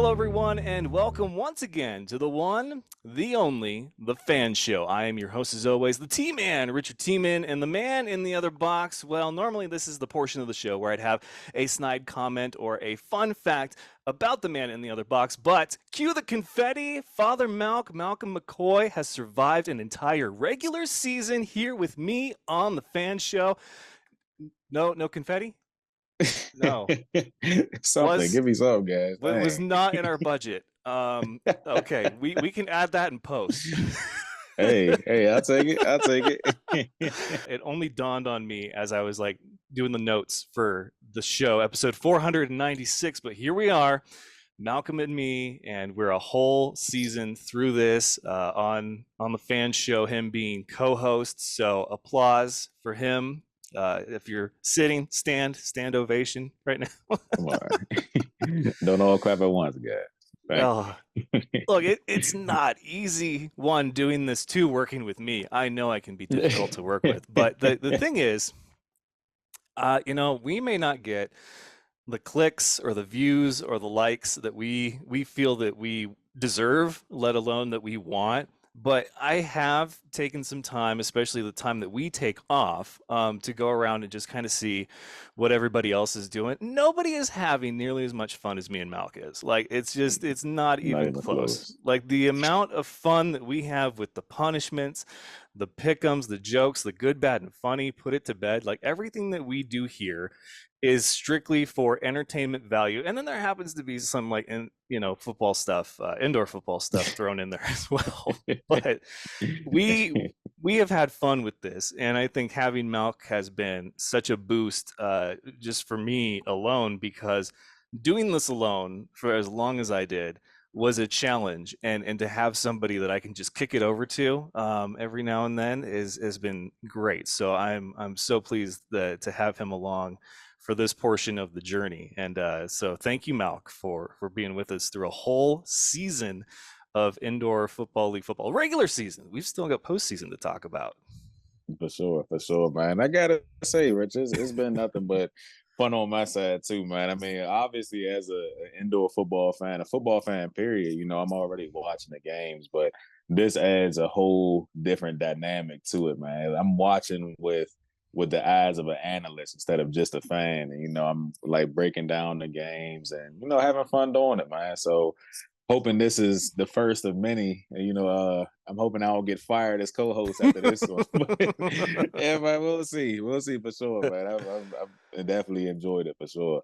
Hello, everyone, and welcome once again to the one, the only, the Fan Show. I am your host, as always, the T-Man, Richard T-Man, and the man in the other box. Well, normally this is the portion of the show where I'd have a snide comment or a fun fact about the man in the other box, but cue the confetti. Father Malcolm McCoy, has survived an entire regular season here with me on the Fan Show. No confetti? No. Something. Was Give me some, guys. was Dang. not in our budget. Okay, we can add that in post. Hey, I'll take it. I'll take it. It only dawned on me as I was like doing the notes for the show, episode 496. But here we are, Malcolm and me, and we're a whole season through this on the Fan Show. Him being co-host, so applause for him. If you're sitting, stand ovation right now. Come on. Don't all clap at once, guys. Oh, look, it's not easy, one, doing this, two, working with me. I know I can be difficult to work with. But the thing is, we may not get the clicks or the views or the likes that we feel that we deserve, let alone that we want. But I have taken some time, especially the time that we take off, to go around and just kind of see what everybody else is doing. Nobody is having nearly as much fun as me and Malc is. Like, it's not Not even even close. close. Like, the amount of fun that we have with the punishments, the pick'ems, the jokes, the good, bad, and funny, put it to bed. Like, everything that we do here is strictly for entertainment value. And then there happens to be some football stuff, indoor football stuff thrown in there as well. But we have had fun with this, and I think having Malc has been such a boost, just for me alone, because doing this alone for as long as I did was a challenge, and to have somebody that I can just kick it over to every now and then has been great. So I'm so pleased to have him along for this portion of the journey. And so thank you, Malc, for being with us through a whole season of indoor football league football. Regular season. We've still got postseason to talk about. For sure, man. I gotta say, Rich, it's been nothing but fun on my side too, man. I mean, obviously, as an indoor football fan, a football fan, period. I'm already watching the games, but this adds a whole different dynamic to it, man. I'm watching with the eyes of an analyst instead of just a fan, and I'm like breaking down the games and having fun doing it, man. So hoping this is the first of many. I'm hoping I don't get fired as co-host after this one. Yeah, man, we'll see for sure, man. I've definitely enjoyed it for sure.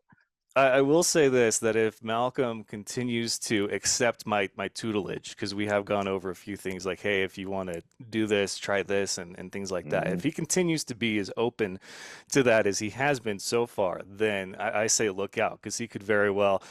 I will say this, that if Malcolm continues to accept my tutelage, because we have gone over a few things like, hey, if you want to do this, try this, and things like that. Hmm. If he continues to be as open to that as he has been so far, then I say look out, because he could very well,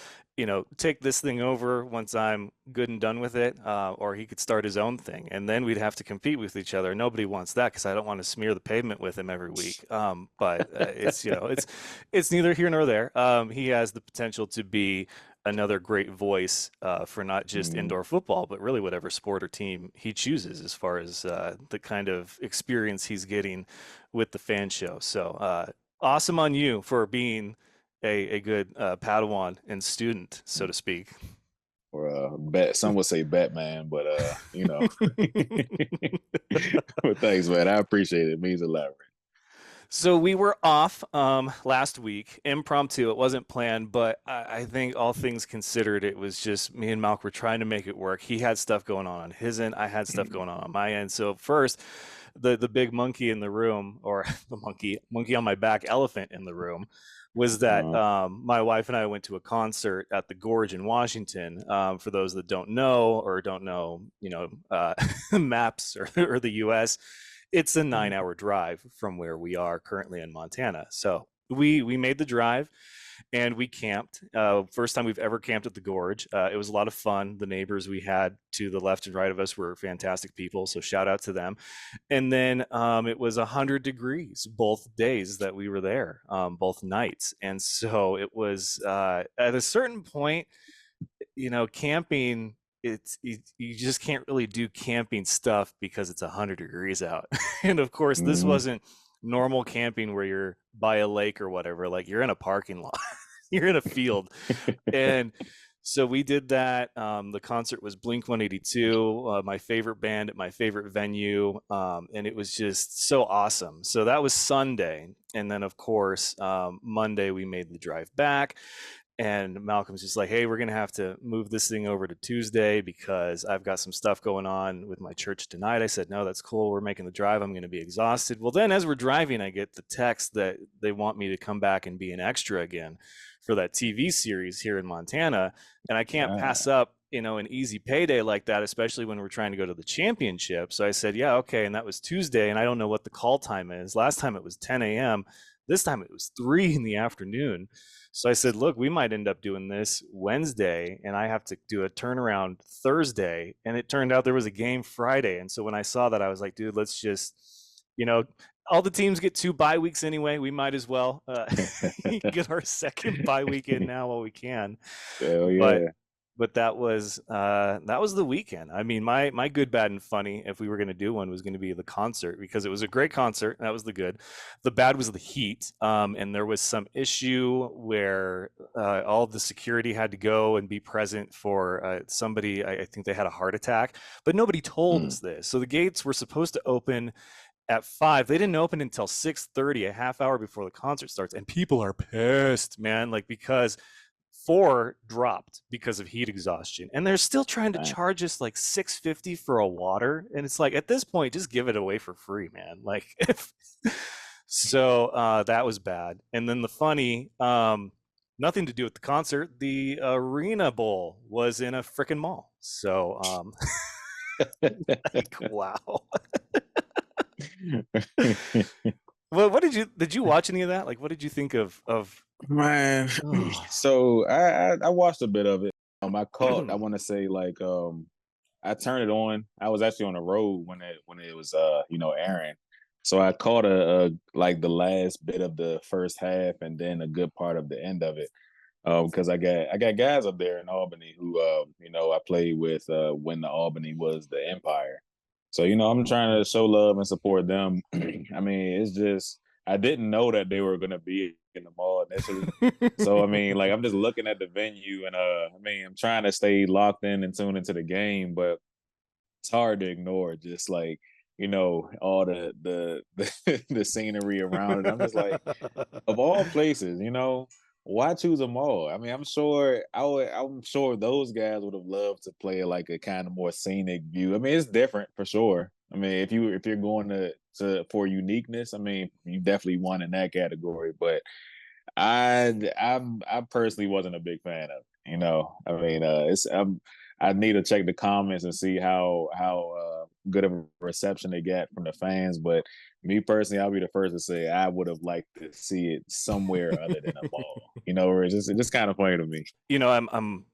take this thing over once I'm good and done with it, or he could start his own thing, and then we'd have to compete with each other. Nobody wants that, because I don't want to smear the pavement with him every week. But it's neither here nor there. He has the potential to be another great voice for not just Mhm. indoor football, but really whatever sport or team he chooses, as far as the kind of experience he's getting with the Fan Show. So awesome on you for being a good Padawan and student, so to speak. Or bet some would say Batman, but but thanks, man. I appreciate it. It means a lot. So we were off last week, impromptu. It wasn't planned, but I think all things considered, it was just me and Malc were trying to make it work. He had stuff going on his end. I had stuff going on my end. So first, the big monkey in the room, or the monkey on my back, elephant in the room, was that Uh, my wife and I went to a concert at the Gorge in Washington. For those that don't know or don't know, maps or the U.S., it's a 9 hour drive from where we are currently in Montana. So we made the drive and we camped. First time we've ever camped at the Gorge. It was a lot of fun. The neighbors we had to the left and right of us were fantastic people, so shout out to them. And then it was 100 degrees both days that we were there, both nights. And so it was at a certain point, camping, you just can't really do camping stuff because it's 100 degrees out. And of course, this mhm. wasn't normal camping where you're by a lake or whatever. Like, you're in a parking lot, you're in a field. And So we did that. The concert was Blink 182, my favorite band at my favorite venue. And it was just so awesome. So that was Sunday. And then, of course, Monday we made the drive back. And Malcolm's just like, hey, we're going to have to move this thing over to Tuesday because I've got some stuff going on with my church tonight. I said, no, that's cool. We're making the drive. I'm going to be exhausted. Well, then as we're driving, I get the text that they want me to come back and be an extra again for that TV series here in Montana. And I can't pass Ah, up, an easy payday like that, especially when we're trying to go to the championship. So I said, yeah, okay. And that was Tuesday. And I don't know what the call time is. Last time it was 10 a.m. This time it was 3 in the afternoon. So I said, look, we might end up doing this Wednesday, and I have to do a turnaround Thursday. And it turned out there was a game Friday. And so when I saw that, I was like, dude, let's just, you know, all the teams get 2 bye weeks anyway. We might as well get our second bye week in now while we can. hell But yeah. that was the weekend. I mean, my good, bad, and funny, if we were going to do one, was going to be the concert because it was a great concert. That was the good. The bad was the heat, and there was some issue where all of the security had to go and be present for somebody. I think they had a heart attack, but nobody told Mm, us this. So the gates were supposed to open at 5. They didn't open until 6:30, a half hour before the concert starts, and people are pissed, man, like because 4 dropped because of heat exhaustion, and they're still trying to dang. charge us like 650 for a water, and it's like at this point just give it away for free, man. Like if so that was bad. And then the funny, nothing to do with the concert, the Arena Bowl was in a freaking mall. So like wow. What did you watch any of that? Like what did you think of Man, oh. so I watched a bit of it. I caught. I want to say like I turned it on. I was actually on the road when it was airing. So I caught a like the last bit of the first half and then a good part of the end of it. Because I got guys up there in Albany who I played with when the Albany was the Empire. So I'm trying to show love and support them. I mean, it's just I didn't know that they were gonna be in the mall initially. So I mean, like I'm just looking at the venue and I mean I'm trying to stay locked in and tuned into the game, but it's hard to ignore just like all the scenery around it. I'm just like of all places, why choose a mall? I mean, I'm sure those guys would have loved to play like a kind of more scenic view. I mean, it's different for sure. I mean, if you're going to for uniqueness, I mean, you definitely won in that category. But I personally wasn't a big fan of it. I mean, I need to check the comments and see how good of a reception they get from the fans. But me personally, I'll be the first to say I would have liked to see it somewhere other than a mall. Where it's just kind of funny to me. I'm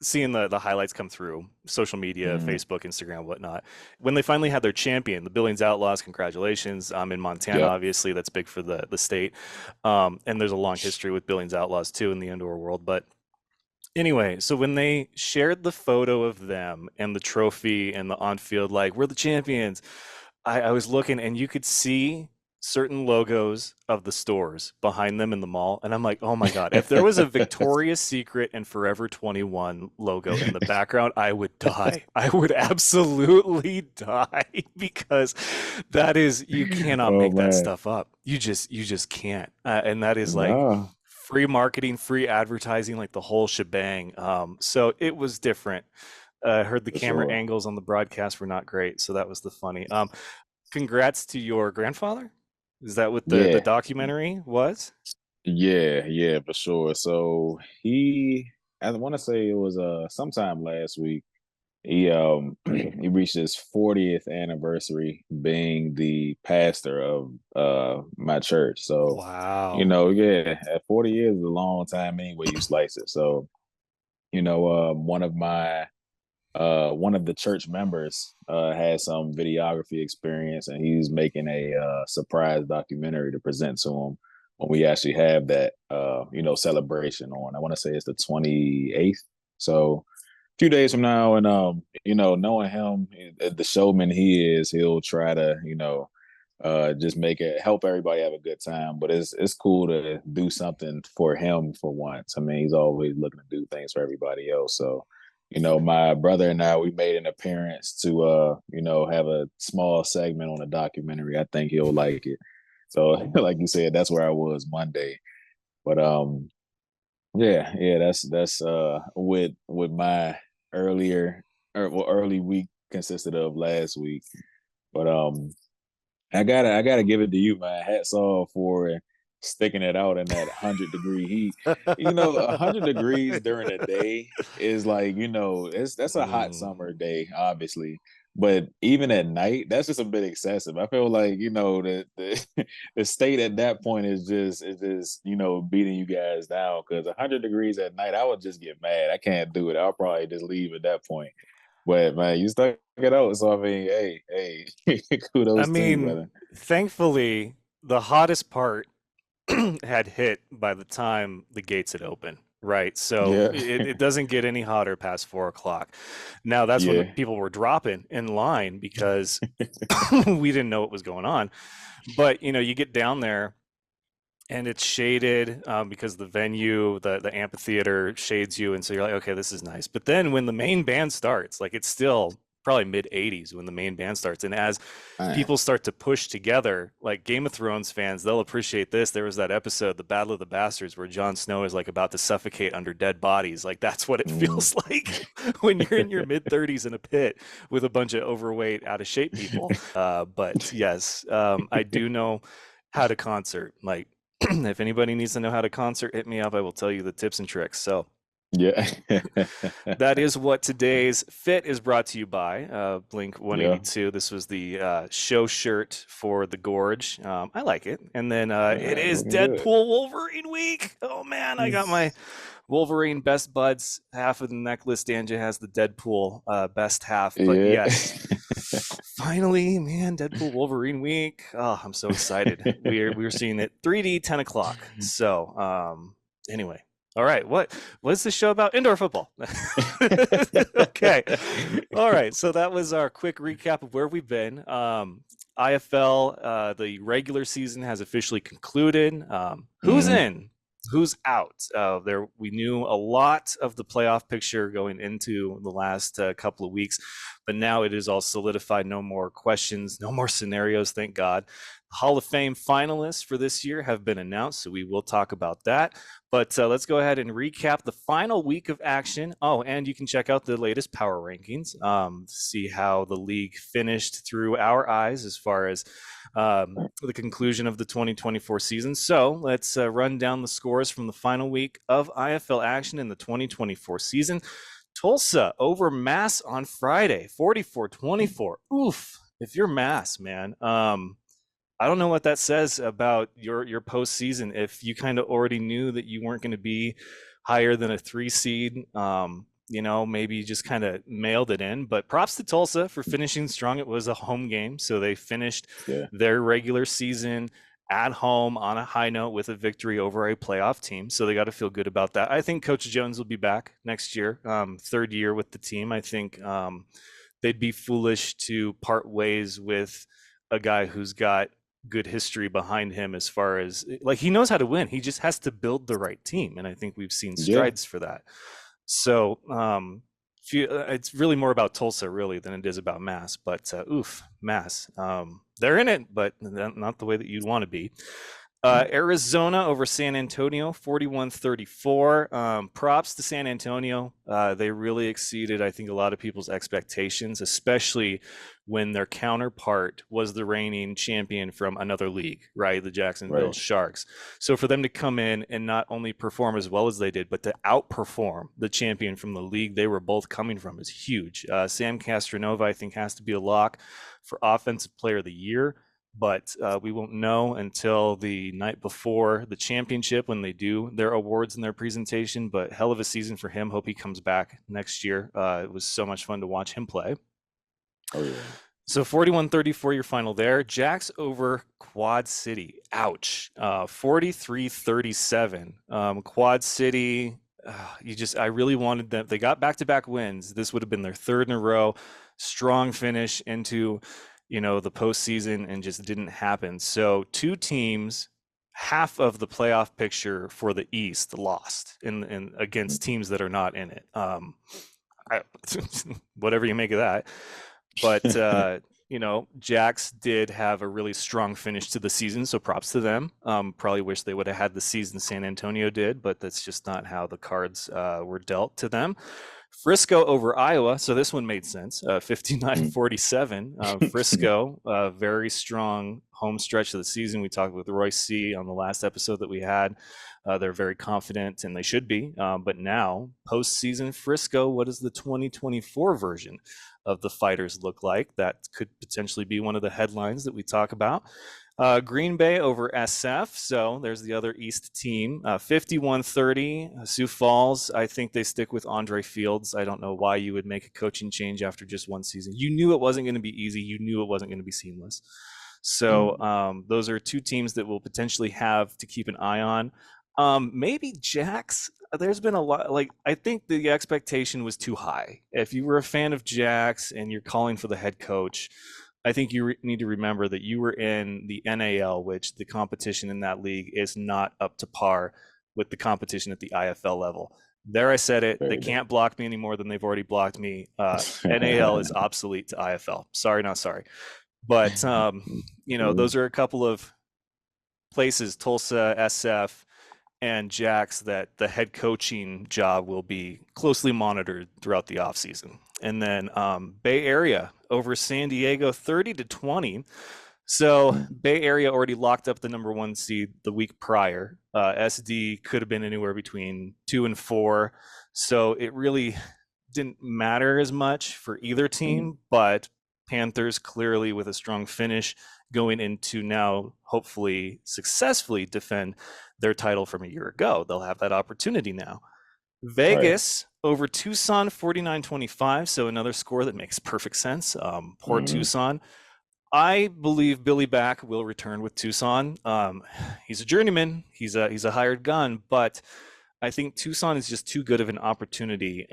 seeing the highlights come through social media, Mm, Facebook, Instagram, whatnot. When they finally had their champion, the Billings Outlaws, congratulations. In Montana, yep. obviously, that's big for the state. And there's a long history with Billings Outlaws too in the indoor world. But anyway, so when they shared the photo of them and the trophy and the on-field, like we're the champions, I was looking and you could see certain logos of the stores behind them in the mall. And I'm like, oh my God, if there was a Victoria's Secret and Forever 21 logo in the background, I would die. I would absolutely die because you cannot Oh make that man, stuff up. You just can't. And that is like no, free marketing, free advertising, like the whole shebang. So it was different. I heard the for camera sure. angles on the broadcast were not great, so that was the funny. Congrats to your grandfather. Is that what the Yeah, documentary was? yeah, for sure. So I want to say it was sometime last week. He he reached his 40th anniversary being the pastor of my church. So, Wow. yeah, at 40 years is a long time anyway you slice it. So, one of the church members had some videography experience and he's making a surprise documentary to present to him when we actually have that celebration on. I want to say it's the 28th. So few days from now, and knowing him, the showman he is, he'll try to just help everybody have a good time. But it's cool to do something for him for once. I mean, he's always looking to do things for everybody else. So, my brother and I, we made an appearance to have a small segment on a documentary. I think he'll like it. So, like you said, that's where I was Monday. But yeah, yeah, that's with my early week consisted of last week. But I gotta give it to you, man. Hats off for sticking it out in that 100-degree heat. 100 degrees during the day is like, that's a hot Mm. summer day, obviously. But even at night, that's just a bit excessive. I feel like, the the state at that point is just beating you guys down, because 100 degrees at night, I would just get mad. I can't do it. I'll probably just leave at that point. But man, you stuck it out. So I mean, hey, I kudos to you, mean, brother. thankfully, the hottest part had hit by the time the gates had opened, right? So Yeah. it doesn't get any hotter past 4 o'clock. Now that's when the Yeah. people were dropping in line because we didn't know what was going on. But you get down there and it's shaded because the venue, the amphitheater shades you, and so you're like, okay, this is nice. But then when the main band starts, like it's still probably mid 80s when the main band starts, and as Man. people start to push together, like Game of Thrones fans, they'll appreciate this. There was that episode, The Battle of the Bastards, where Jon Snow is like about to suffocate under dead bodies. Like that's what it Mhm. feels like when you're in your mid 30s in a pit with a bunch of overweight, out of shape people. But yes, I do know how to concert. Like if anybody needs to know how to concert, hit me up. I will tell you the tips and tricks. So Yeah. that is what today's fit is brought to you by Blink Yeah. 182. This was the show shirt for the Gorge. I like it. And then it is Looking good. Deadpool Wolverine week. Oh man, I got my Wolverine best buds. Half of the necklace, Danja has the Deadpool best half. But Yeah. yes, finally, man, Deadpool Wolverine week. Oh, I'm so excited. We're seeing it 3D 10 o'clock. So anyway. All right, what's the show about? Indoor football. Okay. All right. So that was our quick recap of where we've been. IFL, the regular season has officially concluded. Who's Mhm. in? Who's out? There, we knew a lot of the playoff picture going into the last couple of weeks, but now it is all solidified. No more questions, no more scenarios. Thank God. Hall of Fame finalists for this year have been announced, so we will talk about that. But let's go ahead and recap the final week of action. Oh, and you can check out the latest power rankings, see how the league finished through our eyes as far as the conclusion of the 2024 season. So let's run down the scores from the final week of IFL action in the 2024 season. Tulsa over Mass on Friday, 44-24. Oof. If you're Mass, man, I don't know what that says about your postseason. If you kind of already knew that you weren't going to be higher than a 3 seed, maybe you just kind of mailed it in. But props to Tulsa for finishing strong. It was a home game, so they finished Yeah. their regular season at home on a high note with a victory over a playoff team. So they got to feel good about that. I think Coach Jones will be back next year, third year with the team. I think they'd be foolish to part ways with a guy who's got good history behind him as far as like he knows how to win. He just has to build the right team, and I think we've seen Yeah. strides for that. So it's really more about Tulsa really than it is about Mass. But oof, Mass, they're in it, but not the way that you'd want to be. Arizona over San Antonio, 41-34. Props to San Antonio. They really exceeded, I think, a lot of people's expectations, especially when their counterpart was the reigning champion from another league, right? The Jacksonville Right. Sharks. So for them to come in and not only perform as well as they did, but to outperform the champion from the league they were both coming from is huge. Sam Castronova, I think, has to be a lock for Offensive Player of the Year, but we won't know until the night before the championship when they do their awards and their presentation. But hell of a season for him. Hope he comes back next year. It was so much fun to watch him play. Oh yeah. So 41-34 your final there. Jacks over Quad City. Ouch. 43-37. Quad City, I really wanted them. They got back-to-back wins. This would have been their third in a row. Strong finish into the postseason and just didn't happen. So two teams, half of the playoff picture for the East lost in against teams that are not in it. I, whatever you make of that. But Jax did have a really strong finish to the season, so props to them. Probably wish they would have had the season San Antonio did, but that's just not how the cards were dealt to them. Frisco over Iowa, so this one made sense. 59-47. Frisco, very strong home stretch of the season. We talked with Royce C. on the last episode that we had. They're very confident, and they should be. But now, postseason Frisco, what does the 2024 version of the Fighters look like? That could potentially be one of the headlines that we talk about. Green Bay over SF, so there's the other East team. 51-30, Sioux Falls. I think they stick with Andre Fields. I don't know why you would make a coaching change after just one season. You knew it wasn't going to be easy. You knew it wasn't going to be seamless. So those are two teams that we'll potentially have to keep an eye on. Maybe Jax. There's been a lot, I think the expectation was too high. If you were a fan of Jax and you're calling for the head coach, I think you need to remember that you were in the NAL, which the competition in that league is not up to par with the competition at the IFL level. There, I said it. They can't block me any more than they've already blocked me. NAL is obsolete to IFL. Sorry, not sorry. But, those are a couple of places, Tulsa, SF, and Jax, that the head coaching job will be closely monitored throughout the offseason. And then Bay Area over San Diego, 30-20. So Bay Area already locked up the number one seed the week prior. SD could have been anywhere between 2 and 4. So it really didn't matter as much for either team, but Panthers clearly with a strong finish going into now hopefully successfully defend their title from a year ago. They'll have that opportunity now. Vegas over Tucson, 49-25. So another score that makes perfect sense. Poor Tucson. I believe Billy Back will return with Tucson. He's a journeyman. He's a hired gun, but I think Tucson is just too good of an opportunity.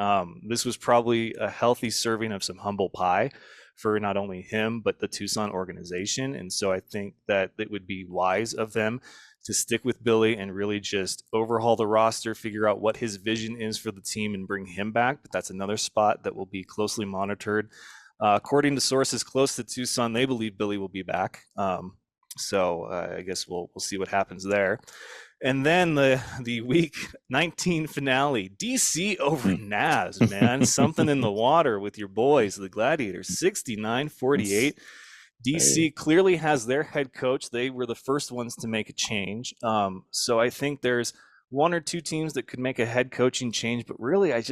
This was probably a healthy serving of some humble pie for not only him, but the Tucson organization. And so I think that it would be wise of them to stick with Billy and really just overhaul the roster, figure out what his vision is for the team and bring him back. But that's another spot that will be closely monitored. According to sources close to Tucson, they believe Billy will be back. So I guess we'll see what happens there. And then the week 19 finale, DC over Naz, man. Something in the water with your boys, the Gladiators, 69-48. DC clearly has their head coach. They were the first ones to make a change. So I think there's one or two teams that could make a head coaching change, but really I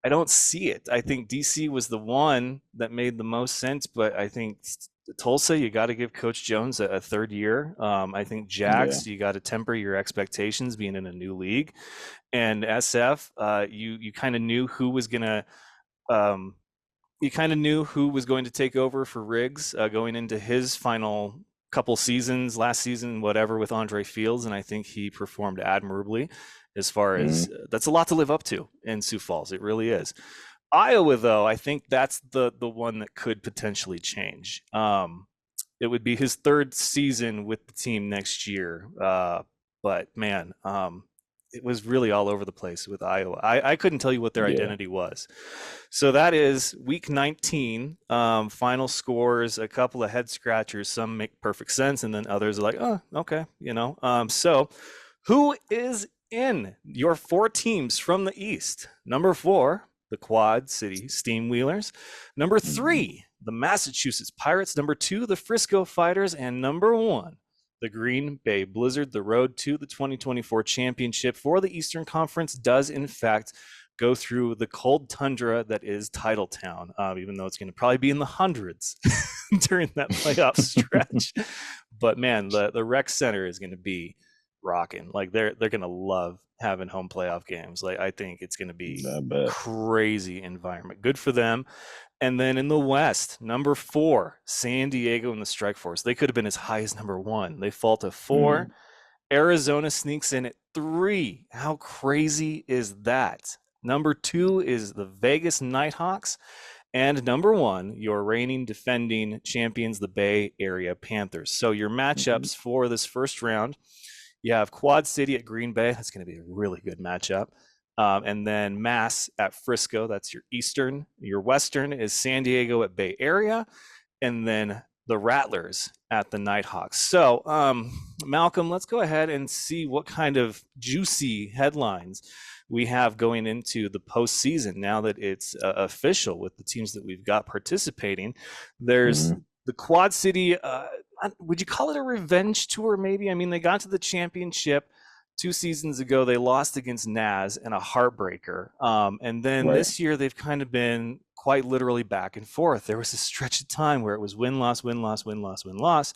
don't see it. I think DC was the one that made the most sense, but I think Tulsa, you got to give Coach Jones a third year. I think Jax, you got to temper your expectations being in a new league. And SF, you kind of knew who was going to take over for Riggs going into his final couple seasons, last season, whatever, with Andre Fields. And I think he performed admirably as far as that's a lot to live up to in Sioux Falls. It really is. Iowa, though, I think that's the one that could potentially change. It would be his third season with the team next year. But man, it was really all over the place with Iowa. I couldn't tell you what their identity was. So that is week 19. Final scores, a couple of head scratchers. Some make perfect sense, and then others are like, oh, okay, So who is in your 4 teams from the East? Number 4, the Quad City Steamwheelers. Number 3, the Massachusetts Pirates. Number 2, the Frisco Fighters. And number 1, the Green Bay Blizzard. The road to the 2024 championship for the Eastern Conference does, in fact, go through the cold tundra that is Titletown, even though it's going to probably be in the hundreds during that playoff stretch. But man, the rec center is going to be rocking. Like they're going to love having home playoff games. Like I think it's going to be crazy environment. Good for them. And then in the West, number 4, San Diego and the Strike Force. They could have been as high as number 1. They fall to 4. Arizona sneaks in at 3. How crazy is that? Number 2 is the Vegas Nighthawks. And number one, your reigning defending champions, the Bay Area Panthers. So your Mm-hmm. matchups for this first round, you have Quad City at Green Bay. That's going to be a really good matchup. And then Mass at Frisco. That's your Eastern. Your Western is San Diego at Bay Area. And then the Rattlers at the Nighthawks. So, Malcolm, let's go ahead and see what kind of juicy headlines we have going into the postseason now that it's official with the teams that we've got participating. There's Mm-hmm. the Quad City. Would you call it a revenge tour? Maybe. I mean, they got to the championship 2 seasons ago. They lost against Naz in a heartbreaker, and then Right. this year they've kind of been quite literally back and forth. There was a stretch of time where it was win loss, win loss, win loss, win loss,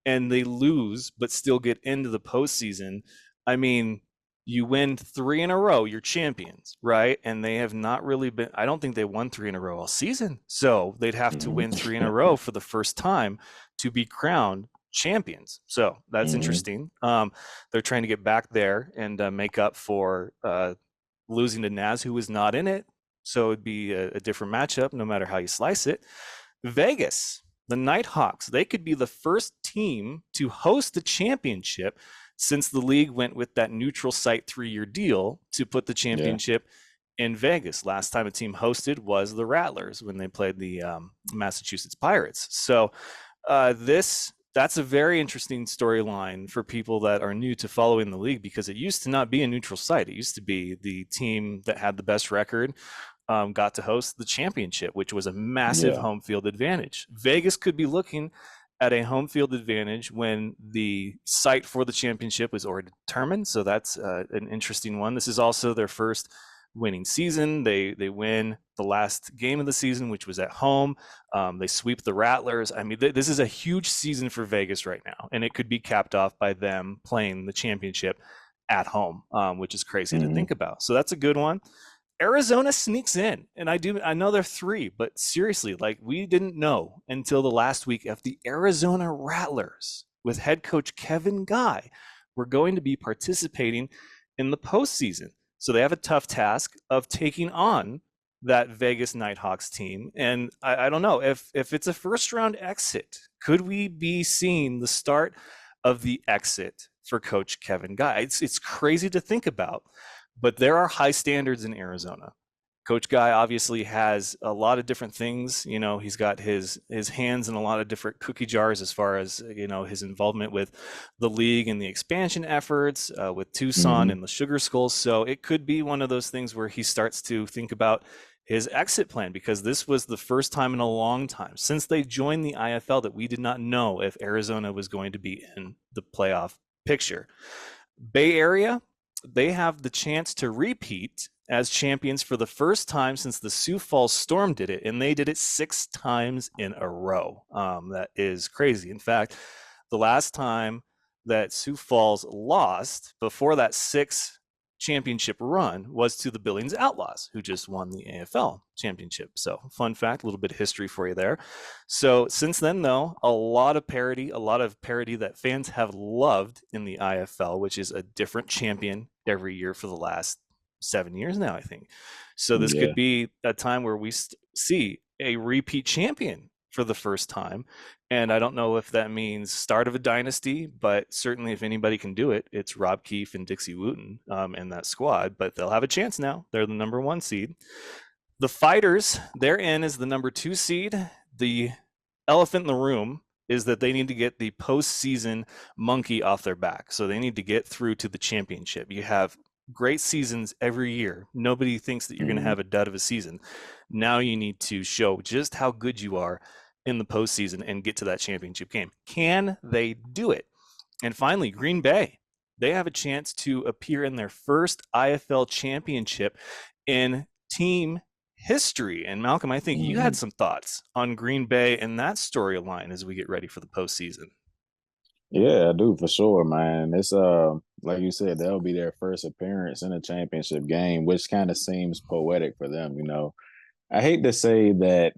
and they lose but still get into the postseason. I mean, you win three in a row, you're champions, right? And they have not really been, I don't think they won three in a row all season. So they'd have to win three in a Mm-hmm. row for the first time to be crowned champions. So that's Mm-hmm. interesting. They're trying to get back there and make up for losing to Naz, who was not in it. So it'd be a different matchup, no matter how you slice it. Vegas, the Nighthawks, they could be the first team to host the championship since the league went with that neutral site 3-year deal to put the Yeah. championship in Vegas. Last time a team hosted was the Rattlers when they played the Massachusetts Pirates. So that's a very interesting storyline for people that are new to following the league, because it used to not be a neutral site. It used to be the team that had the best record got to host the championship, which was a massive Yeah. home field advantage. Vegas could be looking at a home field advantage when the site for the championship was already determined. So that's an interesting one. This is also their first winning season. They win the last game of the season, which was at home. They sweep the Rattlers. I mean, this is a huge season for Vegas right now, and it could be capped off by them playing the championship at home, which is crazy to Mm-hmm. think about. So that's a good one. Arizona sneaks in, and I know they're three, but seriously, like, we didn't know until the last week if the Arizona Rattlers with head coach Kevin Guy were going to be participating in the postseason. So they have a tough task of taking on that Vegas Nighthawks team, and I don't know if it's a first round exit. Could we be seeing the start of the exit for Coach Kevin Guy? It's crazy to think about, but there are high standards in Arizona. Coach Guy obviously has a lot of different things. You know, he's got his hands in a lot of different cookie jars as far as, you know, his involvement with the league and the expansion efforts with Tucson Mm-hmm. and the Sugar Skulls. So it could be one of those things where he starts to think about his exit plan, because this was the first time in a long time since they joined the IFL that we did not know if Arizona was going to be in the playoff picture. Bay Area, they have the chance to repeat as champions for the first time since the Sioux Falls Storm did it, and they did it 6 times in a row. That is crazy. In fact, the last time that Sioux Falls lost before that championship run was to the Billings Outlaws, who just won the AFL championship. So, fun fact, a little bit of history for you there. So, since then, though, a lot of parity that fans have loved in the IFL, which is a different champion every year for the last 7 years now, I think. So, this Yeah. could be a time where we see a repeat champion for the first time. And I don't know if that means start of a dynasty, but certainly if anybody can do it, it's Rob Keefe and Dixie Wooten in that squad. But they'll have a chance now. They're the number 1 seed. The Fighters, they're in as the number 2 seed. The elephant in the room is that they need to get the postseason monkey off their back. So they need to get through to the championship. You have great seasons every year. Nobody thinks that you're going to Mm-hmm. have a dud of a season. Now you need to show just how good you are in the postseason and get to that championship game. Can they do it? And finally, Green Bay. They have a chance to appear in their first IFL championship in team history. And Malcolm, I think you Mm-hmm. had some thoughts on Green Bay and that storyline as we get ready for the postseason. Yeah, I do for sure, man. It's like you said, that'll be their first appearance in a championship game, which kind of seems poetic for them, you know. I hate to say that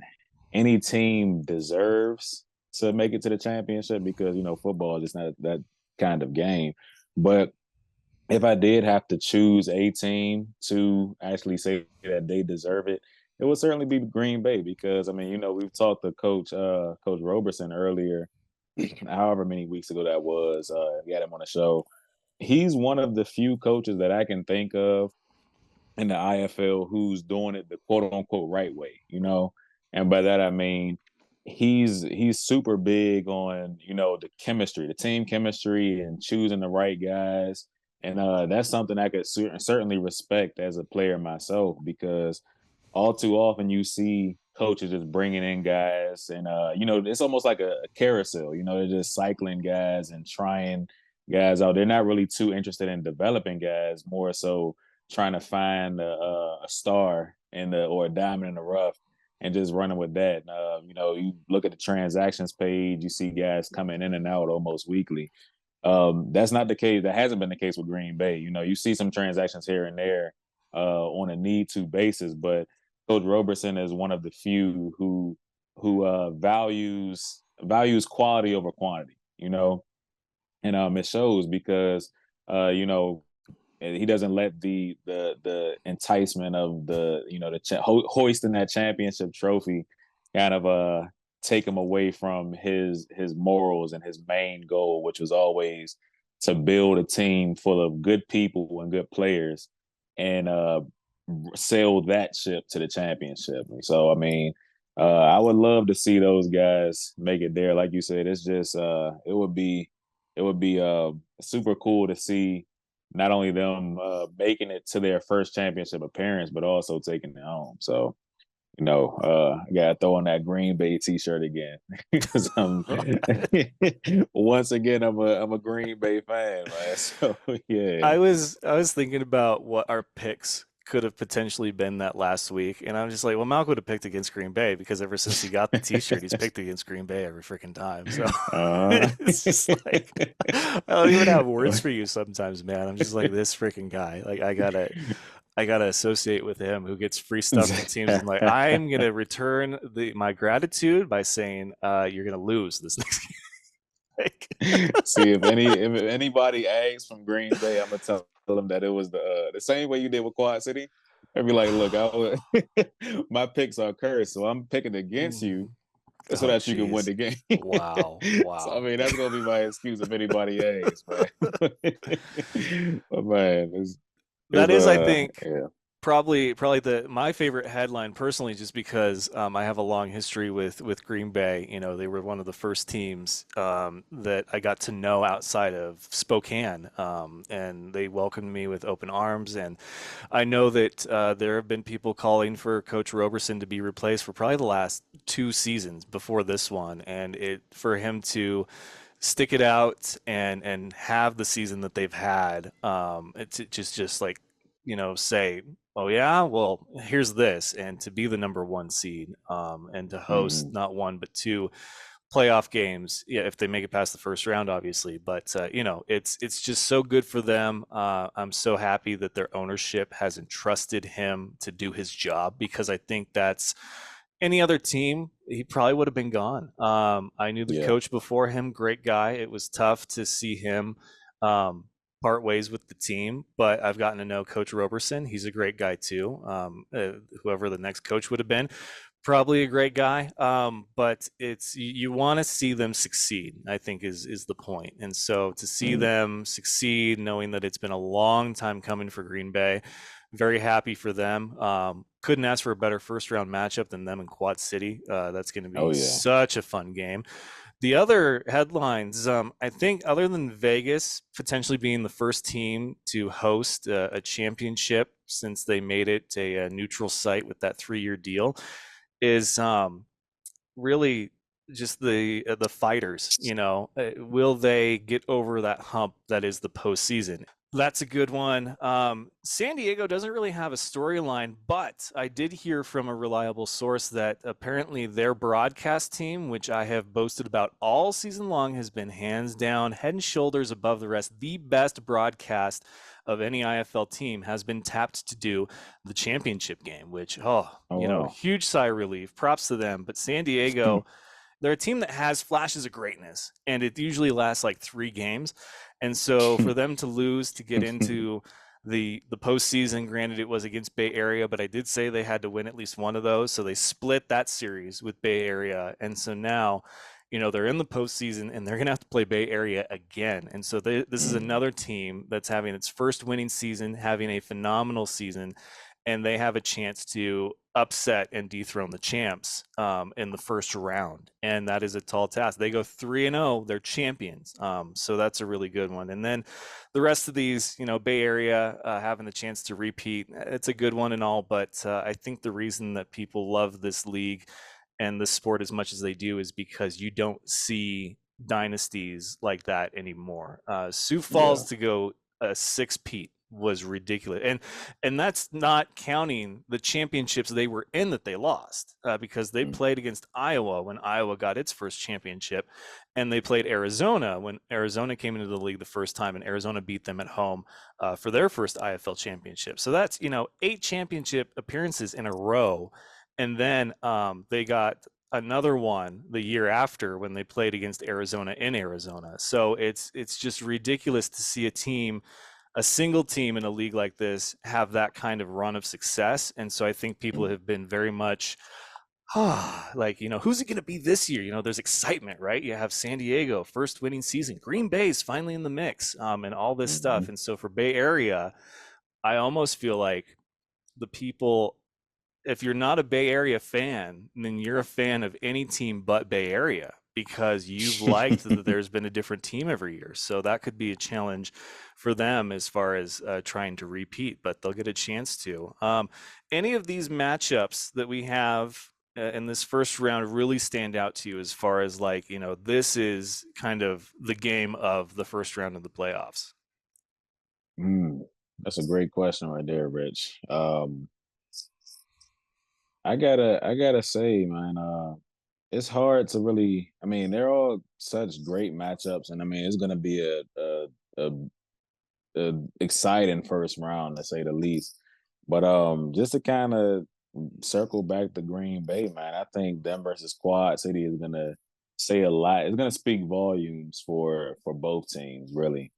any team deserves to make it to the championship because, you know, football is just not that kind of game. But if I did have to choose a team to actually say that they deserve it, it would certainly be Green Bay because I mean, we've talked to Coach Roberson earlier, however many weeks ago that was. We had him on the show. He's one of the few coaches that I can think of in the IFL who's doing it the quote unquote right way, and by that I mean he's super big on the chemistry, the team chemistry, and choosing the right guys, and that's something I could certainly respect as a player myself because all too often you see coaches just bringing in guys and it's almost like a carousel, they're just cycling guys and trying guys out. They're not really too interested in developing guys, more so trying to find a star or a diamond in the rough and just running with that. You look at the transactions page, you see guys coming in and out almost weekly. That's not the case. That hasn't been the case with Green Bay. You see some transactions here and there on a need to basis, but Coach Roberson is one of the few who values quality over quantity. And it shows because and he doesn't let the enticement of hoisting that championship trophy kind of take him away from his morals and his main goal, which was always to build a team full of good people and good players and sail that ship to the championship. So I mean, I would love to see those guys make it there. Like you said, it's just it would be super cool to see not only them making it to their first championship appearance, but also taking it home. So, I gotta throw on that Green Bay T-shirt again because I'm once again I'm a Green Bay fan, man. So yeah, I was thinking about what our picks could have potentially been that last week, and I'm just like, well, Malc would have picked against Green Bay because ever since he got the T-shirt, he's picked against Green Bay every freaking time. So uh, it's just like I don't even have words for you sometimes, man. I'm just like this freaking guy. Like I gotta associate with him who gets free stuff from teams, and like I'm gonna return my gratitude by saying you're gonna lose this next game. Like, See if anybody asks from Green Bay, I'm gonna tell them that it was the same way you did with Quad City. I'd be like, look, my picks are cursed, so I'm picking against you mm, so oh that you can win jeez. the game. Wow, So I wow. mean, that's gonna be my excuse if anybody asks, man. But man, it's That is, I think, yeah. probably the my favorite headline personally, just because I have a long history with Green Bay. You know, they were one of the first teams that I got to know outside of Spokane, and they welcomed me with open arms. And I know that there have been people calling for Coach Roberson to be replaced for probably the last two seasons before this one, and it for him to stick it out and have the season that they've had. It's just like say, oh yeah, well here's this, and to be the number one seed, and to host Mhm. not one but two playoff games. Yeah, if they make it past the first round, obviously. But it's just so good for them. I'm so happy that their ownership has entrusted him to do his job because I think that's any other team, he probably would have been gone. I knew the Yeah. coach before him, great guy. It was tough to see him um, part ways with the team, but I've gotten to know Coach Roberson. He's a great guy too. Whoever the next coach would have been, probably a great guy. But it's you want to see them succeed, I think is the point. And so to see Mhm. them succeed, knowing that it's been a long time coming for Green Bay, very happy for them. Couldn't ask for a better first round matchup than them in Quad City. That's going to Oh be yeah. such a fun game. The other headlines, I think, other than Vegas potentially being the first team to host a championship since they made it a neutral site with that 3-year deal, is really just the fighters. Will they get over that hump that is the postseason? That's a good one. San Diego doesn't really have a storyline, but I did hear from a reliable source that apparently their broadcast team, which I have boasted about all season long, has been hands down, head and shoulders above the rest. The best broadcast of any IFL team has been tapped to do the championship game, which, Oh wow. huge sigh of relief. Props to them. But San Diego, they're a team that has flashes of greatness, and it usually lasts like 3 games. And so for them to lose to get into the postseason. Granted, it was against Bay Area, but I did say they had to win at least one of those, so they split that series with Bay Area, and so now, they're in the postseason and they're going to have to play Bay Area again. And so this is Mm, another team that's having its first winning season, having a phenomenal season, and they have a chance to upset and dethrone the champs in the first round, and that is a tall task. They go 3-0, they're champions, so that's a really good one. And then the rest of these, Bay Area having the chance to repeat, it's a good one and all, but I think the reason that people love this league and this sport as much as they do is because you don't see dynasties like that anymore. Sioux yeah. Falls to go six-peat was ridiculous, and that's not counting the championships they were in that they lost, because they Mm, played against Iowa when Iowa got its first championship, and they played Arizona when Arizona came into the league the first time, and Arizona beat them at home for their first IFL championship. So that's 8 championship appearances in a row, and then they got another one the year after when they played against Arizona in Arizona. So it's just ridiculous to see a single team in a league like this have that kind of run of success. And so I think people mm, have been very much like, who's it going to be this year? There's excitement, right? You have San Diego, first winning season. Green Bay's finally in the mix, and all this stuff. mhm. And so for Bay Area, I almost feel like the people, if you're not a Bay Area fan, then you're a fan of any team but Bay Area because you've liked that there's been a different team every year. So that could be a challenge for them as far as trying to repeat, but they'll get a chance to. Any of these matchups that we have in this first round really stand out to you as far as like, this is kind of the game of the first round of the playoffs? Mm, that's a great question right there, Rich. I gotta say, man, it's hard to really. I mean, they're all such great matchups, and I mean, it's gonna be a, a exciting first round to say the least. But just to kind of circle back to Green Bay, man, I think them versus Quad City is gonna say a lot. It's gonna speak volumes for both teams, really.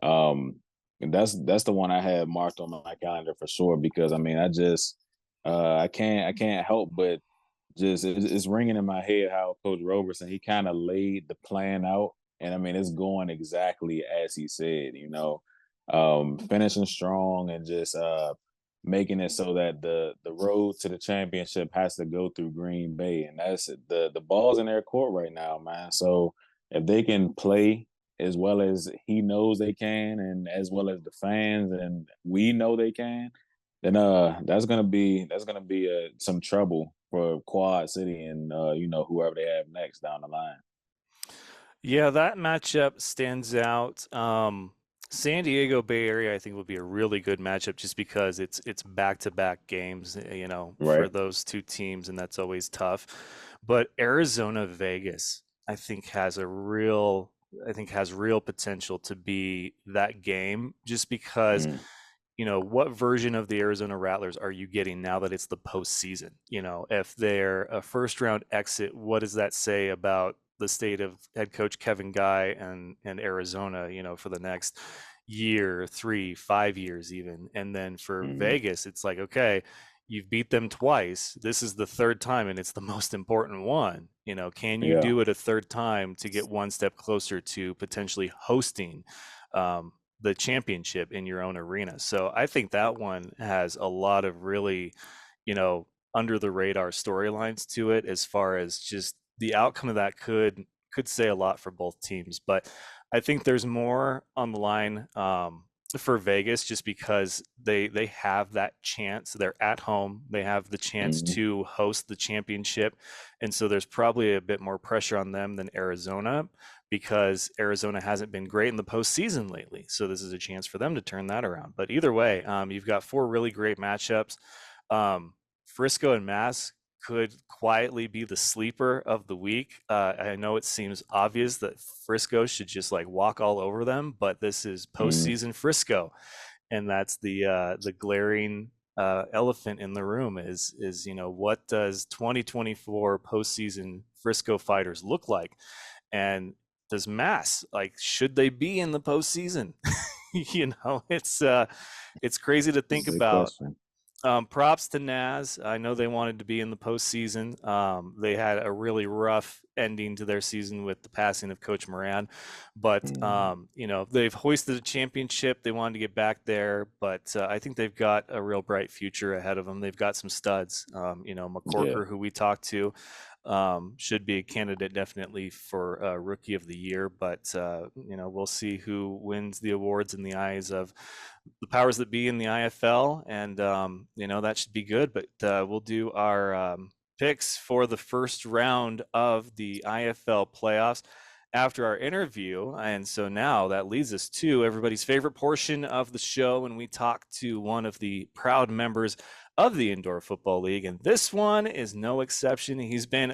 And that's the one I had marked on my calendar for sure because I mean I can't help but just it's ringing in my head how Coach Roberson he kind of laid the plan out, and I mean it's going exactly as he said. Finishing strong and just making it so that the road to the championship has to go through Green Bay, and that's the ball's in their court right now, man. So if they can play as well as he knows they can, and as well as the fans and we know they can, then that's gonna be some trouble for Quad City and whoever they have next down the line. Yeah, that matchup stands out. San Diego Bay Area, I think, will be a really good matchup just because it's back-to-back games, for Right. those two teams, and that's always tough. But Arizona Vegas, I think, has real potential to be that game, just because Mm, what version of the Arizona Rattlers are you getting now that it's the postseason? If they're a first round exit, what does that say about the state of head coach Kevin Guy and Arizona, for the next year, 3, 5 years even? And then for mm, Vegas, it's like, okay, you've beat them twice. This is the third time, and it's the most important one. Can you yeah. do it a third time to get one step closer to potentially hosting um, the championship in your own arena? So I think that one has a lot of really, you know, under the radar storylines to it as far as just the outcome of that could say a lot for both teams. But I think there's more on the line for Vegas just because they have that chance. They're at home. They have the chance Hmm. to host the championship, and so there's probably a bit more pressure on them than Arizona because Arizona hasn't been great in the postseason lately. So this is a chance for them to turn that around. But either way, you've got 4 really great matchups. Frisco and Mass could quietly be the sleeper of the week. I know it seems obvious that Frisco should just like walk all over them, but this is Hmm. postseason Frisco, and that's the glaring elephant in the room is what does 2024 postseason Frisco Fighters look like, and does Mass, like, should they be in the postseason? It's crazy to think Big about. question. Props to Naz. I know they wanted to be in the postseason. They had a really rough ending to their season with the passing of Coach Moran, but Mm, they've hoisted a championship. They wanted to get back there, but I think they've got a real bright future ahead of them. They've got some studs. yeah, McCorker, who we talked to, should be a candidate definitely for Rookie of the Year, but we'll see who wins the awards in the eyes of the powers that be in the IFL, and that should be good. But we'll do our picks for the first round of the IFL playoffs after our interview. And so now that leads us to everybody's favorite portion of the show when we talk to one of the proud members of the Indoor Football League. And this one is no exception. He's been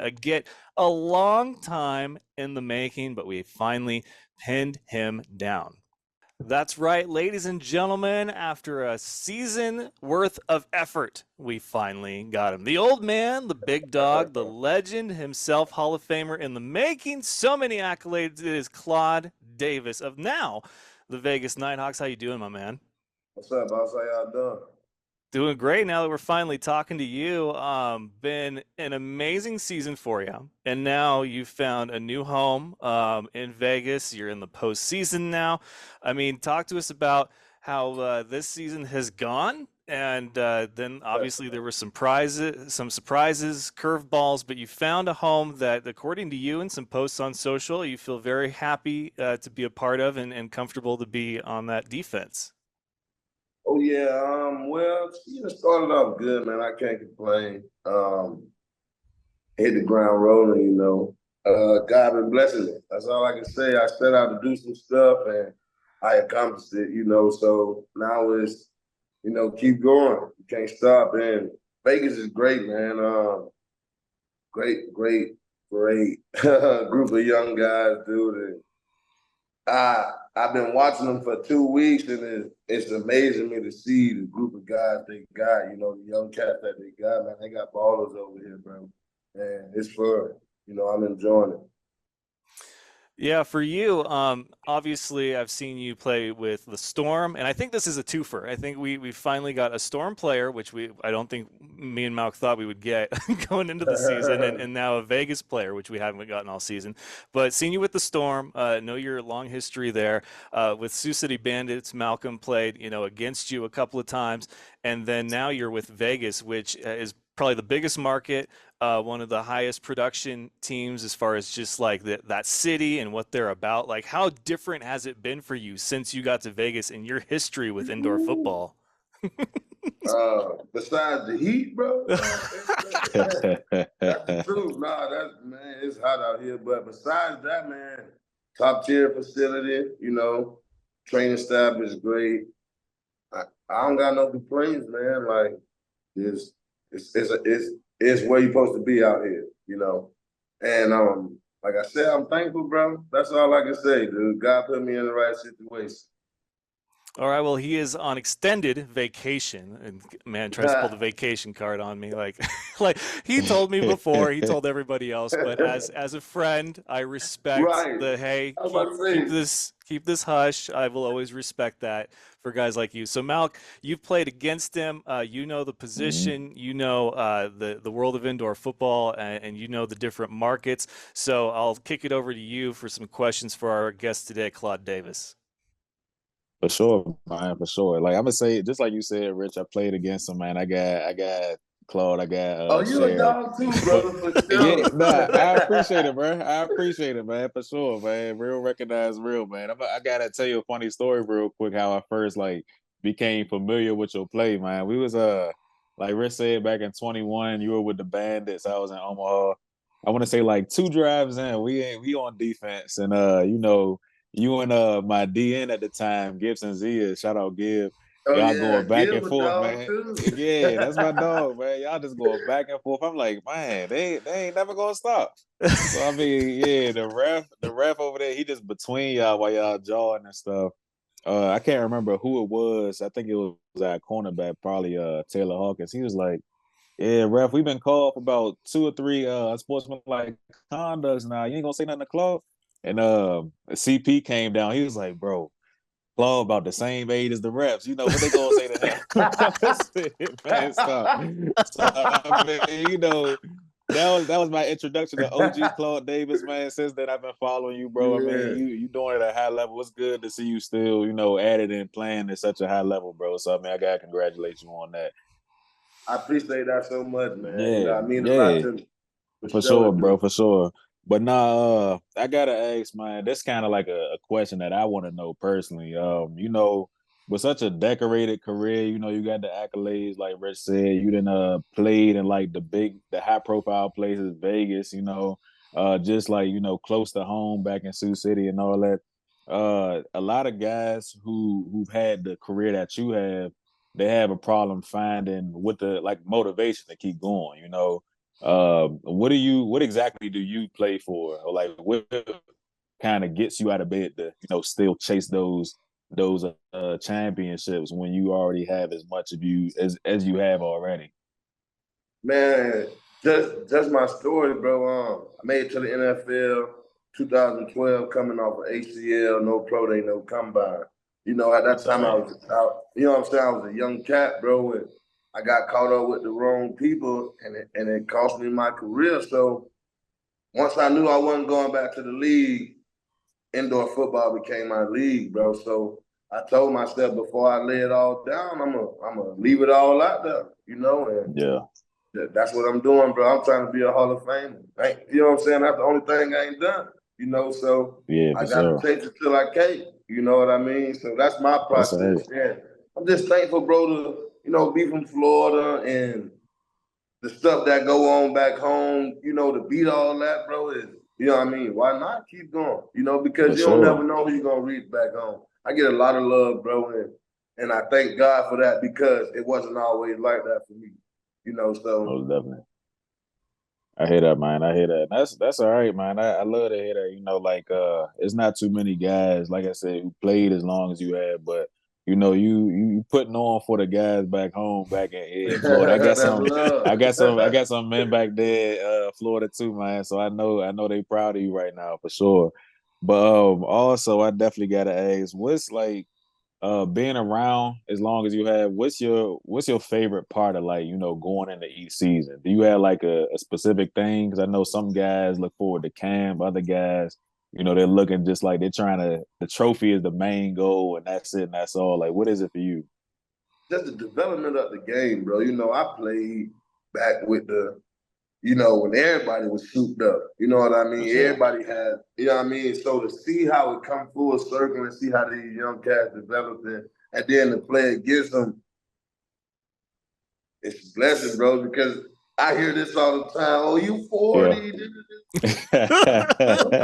a long time in the making, but we finally pinned him down. That's right, ladies and gentlemen. After a season worth of effort, we finally got him. The old man, the big dog, the legend himself, Hall of Famer in the making. So many accolades. It is Claude Davis of now the Vegas Nighthawks. How you doing, my man? What's up, boss? How y'all doing? Doing great now that we're finally talking to you. Been an amazing season for you. And now you've found a new home in Vegas. You're in the postseason now. I mean, talk to us about how this season has gone. And then obviously there were some surprises, curveballs, but you found a home that, according to you and some posts on social, you feel very happy to be a part of and comfortable to be on that defense. Oh yeah, well, season started off good, man. I can't complain. Hit the ground rolling, you know. God been blessing me. That's all I can say. I set out to do some stuff and I accomplished it, you know. So now it's, keep going. You can't stop. And Vegas is great, man. Great group of young guys, dude. And I've been watching them for 2 weeks, and it's amazing me to see the group of guys they got. You know, the young cats that they got, man. They got ballers over here, bro, and it's fun. You know, I'm enjoying it. Yeah, for you, obviously, I've seen you play with the Storm, and I think this is a twofer. I think we finally got a Storm player, which I don't think me and Malc thought we would get going into the season, and now a Vegas player, which we haven't gotten all season. But seeing you with the Storm, know your long history there. With Sioux City Bandits, Malcolm played, against you a couple of times, and then now you're with Vegas, which is probably the biggest market, one of the highest production teams as far as just like that city and what they're about. Like, how different has it been for you since you got to Vegas and your history with indoor football? Besides the heat, bro, that's the truth. Nah, that's man, it's hot out here. But besides that, man, top tier facility. You know, training staff is great. I don't got no complaints, man. Like it's it's where you're supposed to be out here, you know. And like I said, I'm thankful, bro. That's all I can say, dude. God put me in the right situation. All right, well, he is on extended vacation, and man tries to pull the vacation card on me, like, like he told me before, he told everybody else. But as a friend, I respect Right. the hey, I was keep about keep to say, this hush. I will always respect that for guys like you. So, Malc, you've played against him. You know the Mhm. position. You know the world of indoor football, and you know the different markets. So, I'll kick it over to you for some questions for our guest today, Claude Davis. For sure, man, for sure. Like I'm gonna say, just like you said, Rich, I played against him, man. I got Claude, I got oh, you a Share. dog too, But brother, for yeah, sure. nah, I appreciate it, bro. I appreciate it, man, for sure, man. Real recognize real, man. I gotta tell you a funny story real quick, how I first like became familiar with your play, man. We was like Rich said back in 21, you were with the Bandits. I was in Omaha. I want to say like two drives in, we on defense, and you and my DN at the time, Gibson Zia, shout out Gib. Oh Y'all yeah, going back and Gil a forth, dog man. too. Yeah, that's my dog, man. Y'all just going back and forth. I'm like, man, they ain't never gonna stop. So I mean, yeah, the ref over there, he just between y'all while y'all jawing and stuff. I can't remember who it was. I think it was our cornerback, probably Taylor Hawkins. He was like, yeah, ref, we've been called for about two or three sportsmanlike conducts now. You ain't gonna say nothing to Claude. And CP came down. He was like, bro, Claude about the same age as the refs. You know what they gonna say to him? You know what they gonna say to him? Man, stop. So I mean, you know, that was my introduction to OG Claude Davis, man. Since then, I've been following you, bro. I mean, Yeah, you doing it at a high level. It's good to see you still, you know, at it and playing at such a high level, bro. So I mean, I gotta congratulate you on that. I appreciate that so much, man. You know, Yeah, I mean a lot yeah. to me. For For sure sure, it bro, do. for sure. But nah, I gotta ask, man, that's kind of like a question that I want to know personally. You know, with such a decorated career, you know, you got the accolades, like Rich said, you done played in like the high profile places, Vegas, you know, just like, you know, close to home back in Sioux City and all that. A lot of guys who've had the career that you have, they have a problem finding with the like motivation to keep going, you know. What exactly do you play for? Or like what kind of gets you out of bed to, you know, still chase those championships when you already have as much of you as you have already? Man, just my story, bro. I made it to the NFL 2012, coming off of ACL, no pro day, no combine. You know, at that time I Dang. was out. You know what I'm saying? I was a young cat, bro, and I got caught up with the wrong people, and it cost me my career. So once I knew I wasn't going back to the league, indoor football became my league, bro. So I told myself before I lay it all down, I'm gonna leave it all out there, you know, and Yeah, that's what I'm doing, bro. I'm trying to be a Hall of Famer. You know what I'm saying? That's the only thing I ain't done, you know. So yeah, I for got to sure. chase it till I can't. You know what I mean? So that's my That's all process. right. Yeah, I'm just thankful, bro, to be from Florida and the stuff that go on back home. You know, to beat all that, bro, is what I mean. Why not keep going? You know, For because you don't never sure. know who you're gonna reach back home. I get a lot of love, bro, and I thank God for that because it wasn't always like that for me. You know, so Most definitely. I hear that, man. I hear that. That's all right, man. I love to hear that. You know, like it's not too many guys, like I said, who played as long as you have, but you know, you putting on for the guys back home, back in Florida. that's love. I got some men back there, Florida too, man. So I know they proud of you right now for sure. But also I definitely gotta ask, what's like being around as long as you have, what's your favorite part of like, you know, going into each season? Do you have like a specific thing? Because I know some guys look forward to camp, other guys, you know, they're looking just like they're trying to, the trophy is the main goal and that's it and that's all. Like, what is it for you? Just the development of the game, bro. You know, I played back with when everybody was souped up. You know what I For mean? sure. Everybody had, you know what I mean? So to see how it come full circle and see how these young cats developing and then to play against them, it's a blessing, bro, because I hear this all the time. Oh, you Yeah. 40.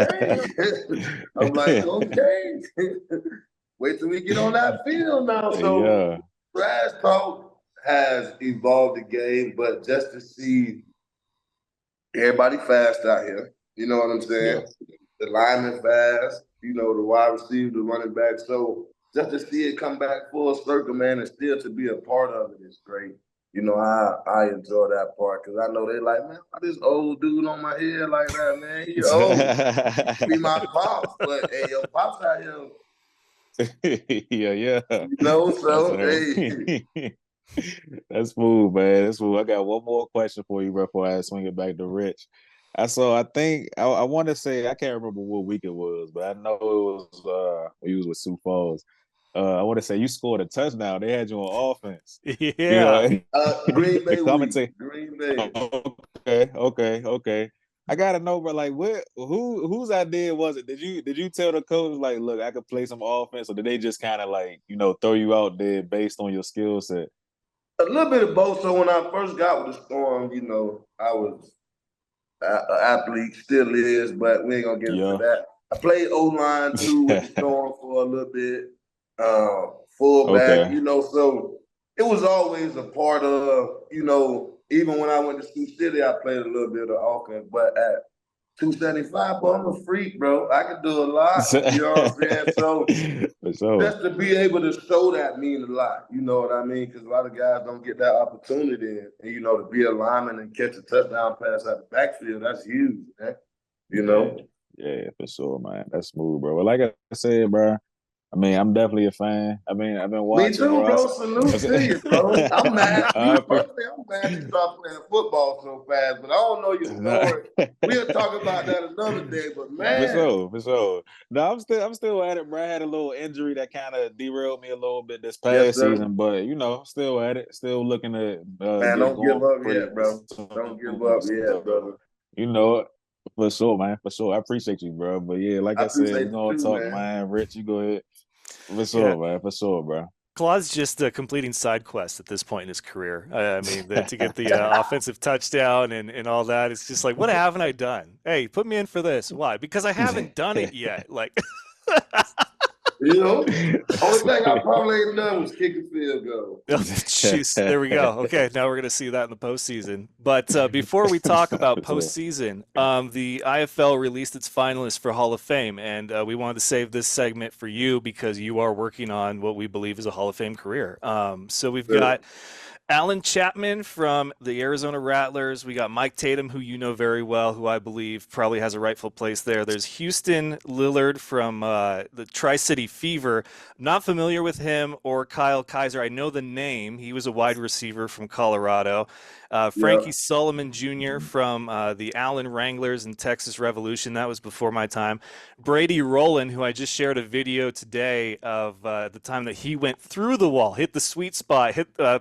Okay. I'm like, okay. Wait till we get on that field now. So Yeah. trash talk has evolved the game, but just to see everybody fast out here, you know what I'm Yeah. saying? The lineman fast, the wide receiver, the running back. So just to see it come back full circle, man, and still to be a part of it is great. You know, I enjoy that part because I know they like, man, why this old dude on my head like that, man? He old. He could be my pops, but hey, your pops out here, Yeah, yeah. That's so all right. hey. That's smooth, man. That's smooth. I got one more question for you before I swing it back to Rich. I think I want to say I can't remember what week it was, but I know it was when you was with Sioux Falls. I want to say you scored a touchdown. They had you on offense. You Yeah. know, Green the Bay week. commentator. Green Bay. Okay. I gotta know, but like, whose idea was it? Did you tell the coach like, look, I could play some offense, or did they just kind of like, you know, throw you out there based on your skill set? A little bit of both. So when I first got with the Storm, I was an athlete, still is, but we ain't gonna get into Yeah. that. I played O line too with the Storm for a little bit, fullback. Okay. So it was always a part of, even when I went to Sioux City, I played a little bit of offense, but at 275, bro, I'm a freak, bro. I can do a lot. You know what I'm saying? So For sure. just to be able to show that mean a lot. You know what I mean? Because a lot of guys don't get that opportunity. And to be a lineman and catch a touchdown pass out the backfield, that's huge, man. You Yeah. know? Yeah, for sure, man. That's smooth, bro. Well, like I said, bro, I mean, I'm definitely a fan. I mean, I've been Me watching, too, bro. bro. Salute to you, bro. I'm mad. Me I pre- personally, I'm mad you stopped playing football so fast, but I don't know your story. We'll talk about that another day. But For man, sure, for sure. No, I'm still at it, bro. I had a little injury that kind of derailed me a little bit this yes, past sir. season, but still at it, still looking to Man, get don't give going up pretty yet, bro. Don't give soon. up yet, brother. So, you know, for sure, man, for sure. I appreciate you, bro. But yeah, like I I said, we're appreciate you gonna too, talk, man. man. Rich, you go ahead. For Yeah. sure, man. For sure, bro. Claude's just completing side quests at this point in his career. I mean, to get the offensive touchdown and all that, it's just like, what haven't I done? Hey, put me in for this. Why? Because I haven't done it yet. Like, You know, only thing I probably ain't done was kick a field goal. oh, jeez, there we go. Okay, now we're going to see that in the postseason. But before we talk about For sure. postseason, the IFL released its finalists for Hall of Fame, and we wanted to save this segment for you because you are working on what we believe is a Hall of Fame career. So we've got Alan Chapman from the Arizona Rattlers. We got Mike Tatum, who you know very well, who I believe probably has a rightful place there. There's Houston Lillard from the Tri-City Fever. Not familiar with him or Kyle Kaiser. I know the name. He was a wide receiver from Colorado. Yeah. Frankie Solomon Jr. from the Allen Wranglers and Texas Revolution. That was before my time. Brady Rowland, who I just shared a video today of the time that he went through the wall, hit the sweet spot,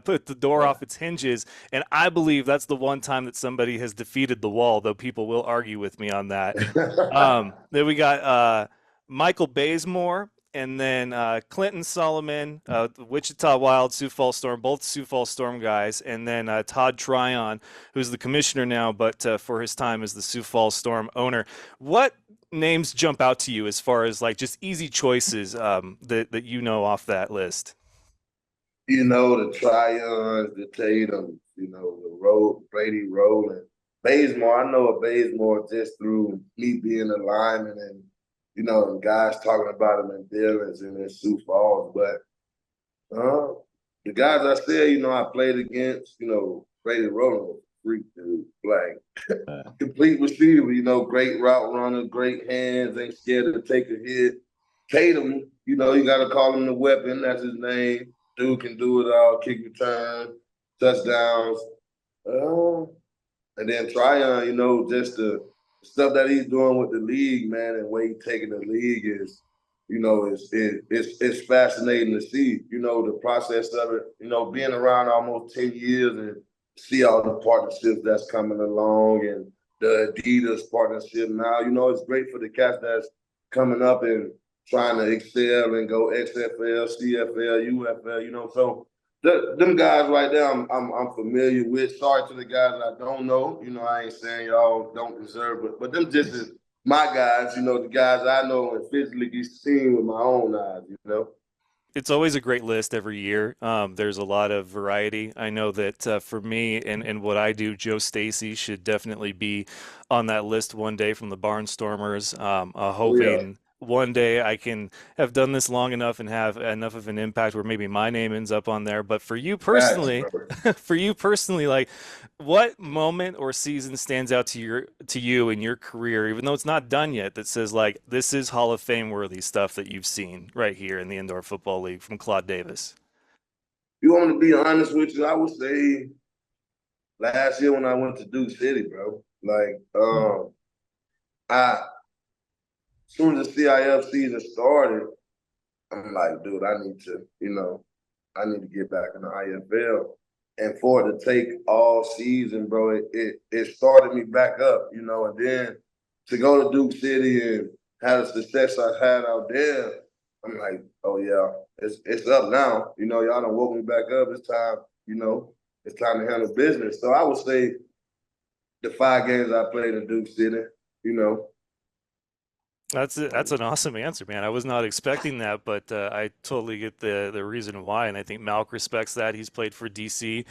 put the door off its hinges, and I believe that's the one time that somebody has defeated the wall, though people will argue with me on that. Then we got Michael Bazemore, and then Clinton Solomon, the Wichita Wild, Sioux Falls Storm, both Sioux Falls Storm guys, and then Todd Tryon, who's the commissioner now, but for his time as the Sioux Falls Storm owner. What names jump out to you as far as like just easy choices that you know off that list? You know, the Tryons, the Tatum, you know, the Road, Brady Rowland. Bazemore, I know of Bazemore just through me being a lineman and, you know, and guys talking about him in Billings and in Sioux Falls. But the guys I said, you know, I played against, you know, Brady Rowland was a freak dude. Like, complete receiver, you know, great route runner, great hands, ain't scared to take a hit. Tatum, you know, you got to call him the weapon. That's his name. Dude can do it all, kick return, touchdowns. Uh, and then Tryon, you know, just the stuff that he's doing with the league, man, and where he's taking the league is, you know, it's fascinating to see, you know, the process of it, you know, being around almost 10 years and see all the partnerships that's coming along and the Adidas partnership now, you know, it's great for the cats that's coming up and trying to excel and go XFL, CFL, UFL, you know, so them guys right there, I'm familiar with. Sorry to the guys I don't know. You know, I ain't saying y'all don't deserve it, but them just is my guys. You know, the guys I know and physically seen with my own eyes. You know. It's always a great list every year. There's a lot of variety. I know that for me and what I do, Joe Stacy should definitely be on that list one day from the Barnstormers. Oh yeah, Hoping one day I can have done this long enough and have enough of an impact where maybe my name ends up on there. But for you facts, personally, bro. for you personally, like what moment or season stands out to you in your career, even though it's not done yet, that says like this is Hall of Fame worthy stuff that you've seen right here in the Indoor Football League from Claude Davis? You want me to be honest with you? I would say last year when I went to Duke City, bro. Like, I as soon as the CIF season started, I'm like, dude, I need to, you know, I need to get back in the IFL. And for it to take all season, bro, it started me back up, you know, and then to go to Duke City and have the success I had out there, I'm like, oh yeah, it's up now. You know, y'all done woke me back up. It's time, you know, it's time to handle business. So I would say the 5 games I played in Duke City, you know. That's an awesome answer, man. I was not expecting that, but I totally get the reason why, and I think Malc respects that. He's played for DC,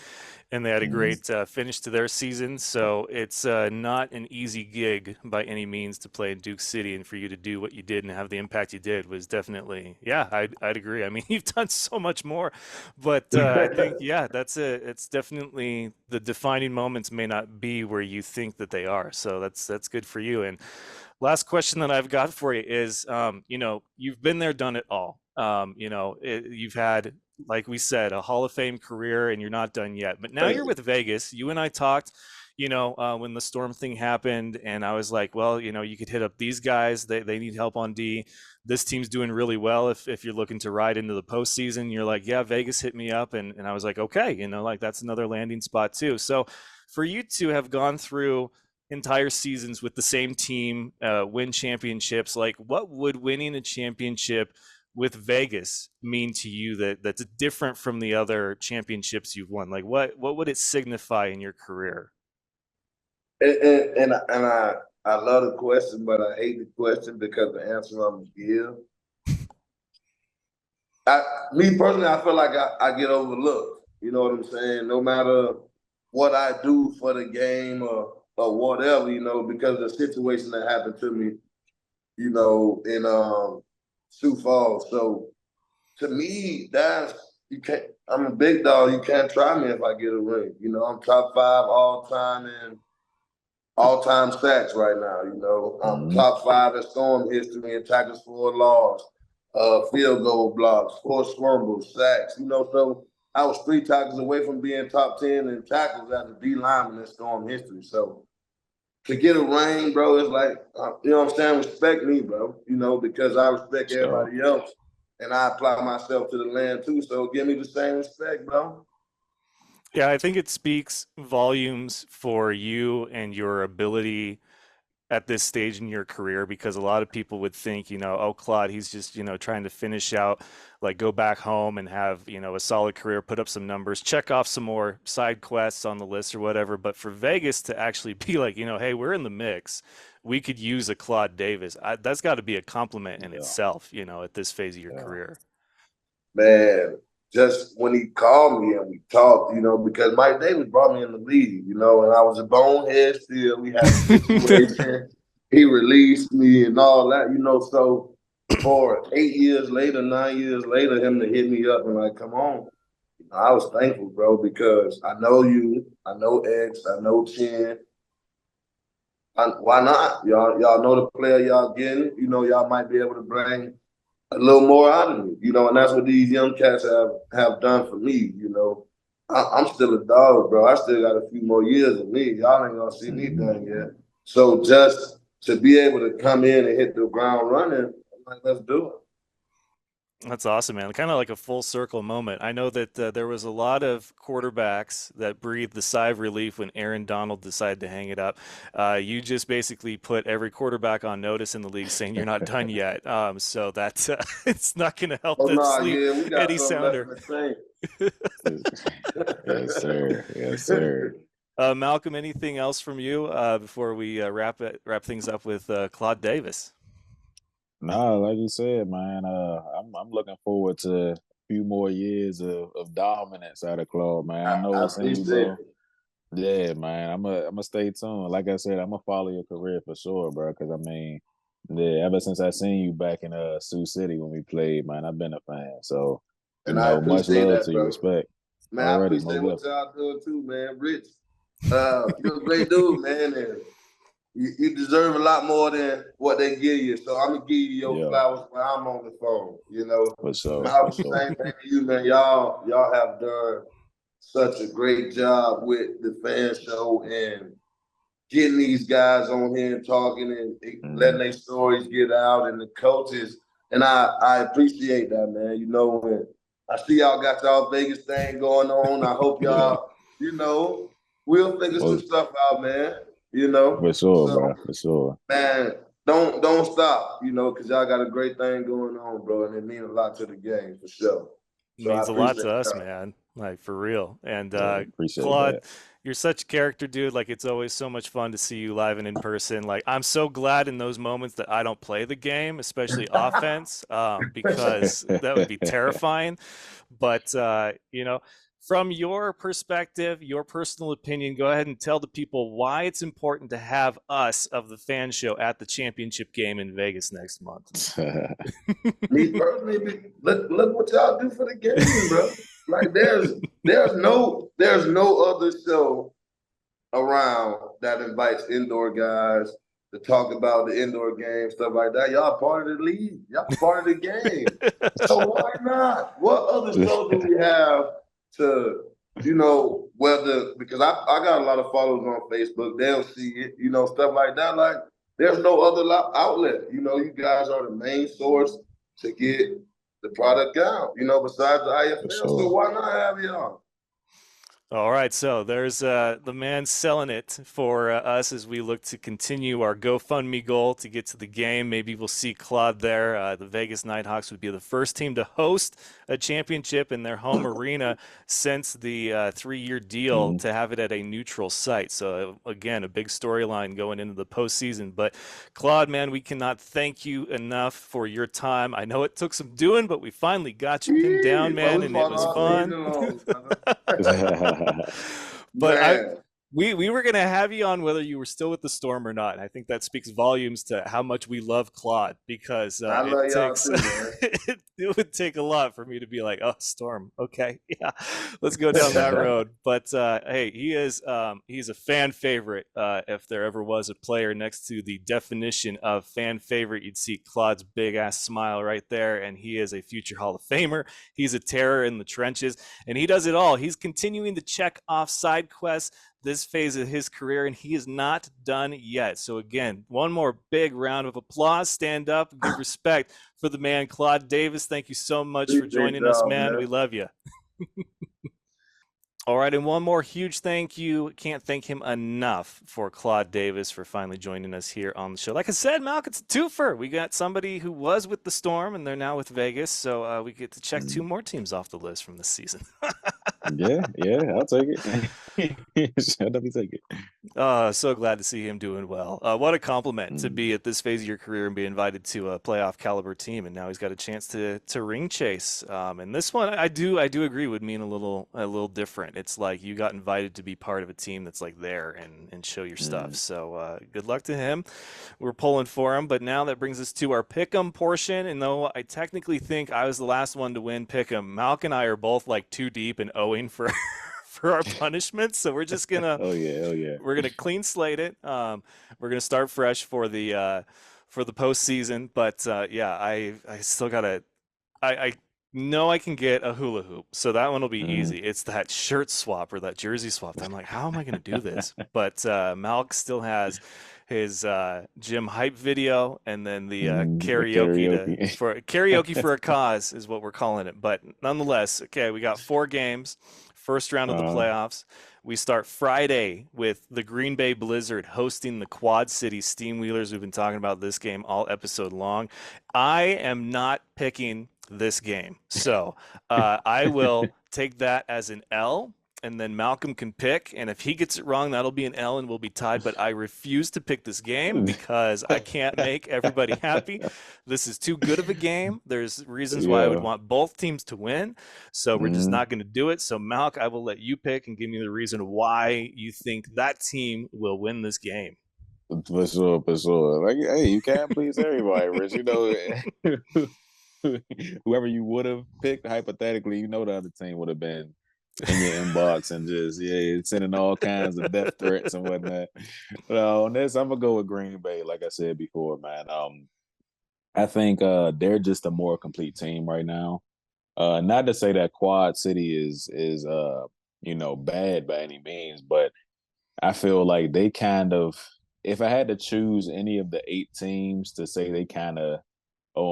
and they had a great finish to their season. So it's not an easy gig by any means to play in Duke City, and for you to do what you did and have the impact you did was definitely, yeah, I'd agree. I mean, you've done so much more, but I think, yeah, that's it. It's definitely the defining moments may not be where you think that they are. So that's good for you. And Last question that I've got for you is, you've been there, done it all. You've had, like we said, a Hall of Fame career, and you're not done yet. But now Thank you're you. with Vegas. You and I talked, when the Storm thing happened, and I was like, well, you could hit up these guys. They need help on D. This team's doing really well. If you're looking to ride into the postseason, you're like, yeah, Vegas hit me up, and I was like, okay, like that's another landing spot too. So for you to have gone through entire seasons with the same team, win championships, like what would winning a championship with Vegas mean to you that's different from the other championships you've won? Like what would it signify in your career? And I love the question, but I hate the question because the answer I'm gonna give. Me personally, I feel like I get overlooked. You know what I'm saying? No matter what I do for the game or whatever, because of the situation that happened to me, in Sioux Falls. So to me, you can't. I'm a big dog. You can't try me if I get a ring. I'm top 5 all time sacks right now. I'm Mm-hmm. top 5 in Storm history in tackles for a loss, field goal blocks, forced fumbles, sacks. So I was 3 tackles away from being top 10 in tackles as a D lineman in Storm history. So to get a ring, bro, it's like, you know what I'm saying? Respect me, bro, because I respect So, everybody else and I apply myself to the land too. So give me the same respect, bro. Yeah, I think it speaks volumes for you and your ability at this stage in your career, because a lot of people would think, oh, Claude, he's just, trying to finish out, like go back home and have, a solid career, put up some numbers, check off some more side quests on the list or whatever. But for Vegas to actually be like, hey, we're in the mix, we could use a Claude Davis. That's got to be a compliment in yeah, itself, at this phase of your yeah. career. Man, just when he called me and we talked, because Mike Davis brought me in the league, and I was a bonehead still. We had a situation. He released me and all that, so for 8 years later, 9 years later, him to hit me up and like, come on. I was thankful, bro, because I know you, I know X, I know Chin. Why not? Y'all know the player y'all getting. Y'all might be able to bring a little more out of me, and that's what these young cats have done for me. I'm still a dog, bro. I still got a few more years of me. Y'all ain't gonna see me done yet. So just to be able to come in and hit the ground running, I'm like, let's do it. That's awesome, man. Kind of like a full circle moment. I know that there was a lot of quarterbacks that breathed the sigh of relief when Aaron Donald decided to hang it up. You just basically put every quarterback on notice in the league saying you're not done yet. So that's it's not going to help Oh them no, sleep yeah, we got any something left sounder. in the Yes, sir. Yes, tank. sir. Malcolm, anything else from you before we wrap things up with Claude Davis? No, like you said, man, I'm looking forward to a few more years of dominance out of Claude, man. I know I it's in you, appreciate bro. it. Yeah, man. I'm a stay tuned. Like I said, I'm gonna follow your career for sure, bro. Because I mean, yeah, ever since I seen you back in Sioux City when we played, man, I've been a fan. So, And I much appreciate love that, to you. bro. Respect. Man, I Already, appreciate most what definitely. y'all doing too, man. Rich, you're a great dude, man, and you deserve a lot more than what they give you. So I'm gonna give you your Yeah, flowers while I'm on the phone. for sure, for Malcolm, sure. same thing to you, man. Y'all have done such a great job with the fan show and getting these guys on here and talking and letting Mm, their stories get out and the coaches. And I appreciate that, man. And I see y'all got y'all Vegas thing going on. I hope yeah, y'all, we'll figure some most, stuff out, man. for sure, So, bro. For sure. man, don't stop, because y'all got a great thing going on, bro, and it means a lot to the game for sure. So I Means a lot appreciate to us, that. man. Like for real. And Yeah, appreciate Claude, that. you're such a character, dude. Like it's always so much fun to see you live and in person. Like I'm so glad in those moments that I don't play the game, especially offense, because that would be terrifying. But from your perspective, your personal opinion, go ahead and tell the people why it's important to have us of the fan show at the championship game in Vegas next month. Me personally, look what y'all do for the game, bro. Like there's no other show around that invites indoor guys to talk about the indoor game, stuff like that. Y'all part of the league. Y'all part of the game. So why not? What other show do we have to, whether because I got a lot of followers on Facebook, they'll see it, stuff like that. Like there's no other outlet. You guys are the main source to get the product out, besides the IFL. So why not have y'all? All right, so there's the man selling it for us as we look to continue our GoFundMe goal to get to the game. Maybe we'll see Claude there. The Vegas Nighthawks would be the first team to host a championship in their home arena since the 3-year deal to have it at a neutral site. So, again, a big storyline going into the postseason. But, Claude, man, we cannot thank you enough for your time. I know it took some doing, but we finally got you pinned down, man, and it was fun. But we were going to have you on whether you were still with the Storm or not. And I think that speaks volumes to how much we love Claude, because I love y'all too, man. it would take a lot for me to be like, oh, Storm, okay, yeah, let's go down that road. But hey, he's a fan favorite. If there ever was a player next to the definition of fan favorite, you'd see Claude's big ass smile right there, and he is a future Hall of Famer. He's a terror in the trenches, and he does it all. He's continuing to check off side quests this phase of his career, and he is not done yet. So again, one more big round of applause. Stand up, give respect for the man, Claude Davis. Thank you so much for joining us, man. We love you. All right, and one more huge thank you. Can't thank him enough for Claude Davis for finally joining us here on the show. Like I said, Malc, it's a twofer. We got somebody who was with the Storm, and they're now with Vegas, so we get to check 2 more teams off the list from this season. yeah, I'll take it. I'll definitely take it. So glad to see him doing well. What a compliment to be at this phase of your career and be invited to a playoff caliber team, and now he's got a chance to ring chase. And this one, I do agree, would mean a little different. It's like you got invited to be part of a team that's like there and show your stuff. So good luck to him. We're pulling for him. But now that brings us to our pick'em portion. And though I technically think I was the last one to win pick'em, Malc and I are both like too deep and owing for our punishments. So we're just gonna we're gonna clean slate it. We're gonna start fresh for the postseason. But yeah, I still gotta I know I can get a hula hoop, so that one will be easy. It's that shirt swap or that jersey swap. I'm like, how am I going to do this? But Malc still has his gym hype video, and then the karaoke for a cause is what we're calling it. But nonetheless, okay, we got 4 games, first round of the playoffs. We start Friday with the Green Bay Blizzard hosting the Quad City Steamwheelers. We've been talking about this game all episode long. I am not picking this game, so I will take that as an L, and then Malcolm can pick, and if he gets it wrong, that'll be an L and we'll be tied. But I refuse to pick this game because I can't make everybody happy. This is too good of a game. There's reasons why I would want both teams to win, so we're just not going to do it. So Malc, I will let you pick and give me the reason why you think that team will win this game. For sure. Like, hey, you can't please everybody, Rich. Whoever you would have picked, hypothetically, the other team would have been in your inbox and just sending all kinds of death threats and whatnot. But on this, I'm gonna go with Green Bay. Like I said before, man. I think they're just a more complete team right now. Not to say that Quad City is bad by any means, but I feel like they kind of, if I had to choose any of the 8 teams to say they kind of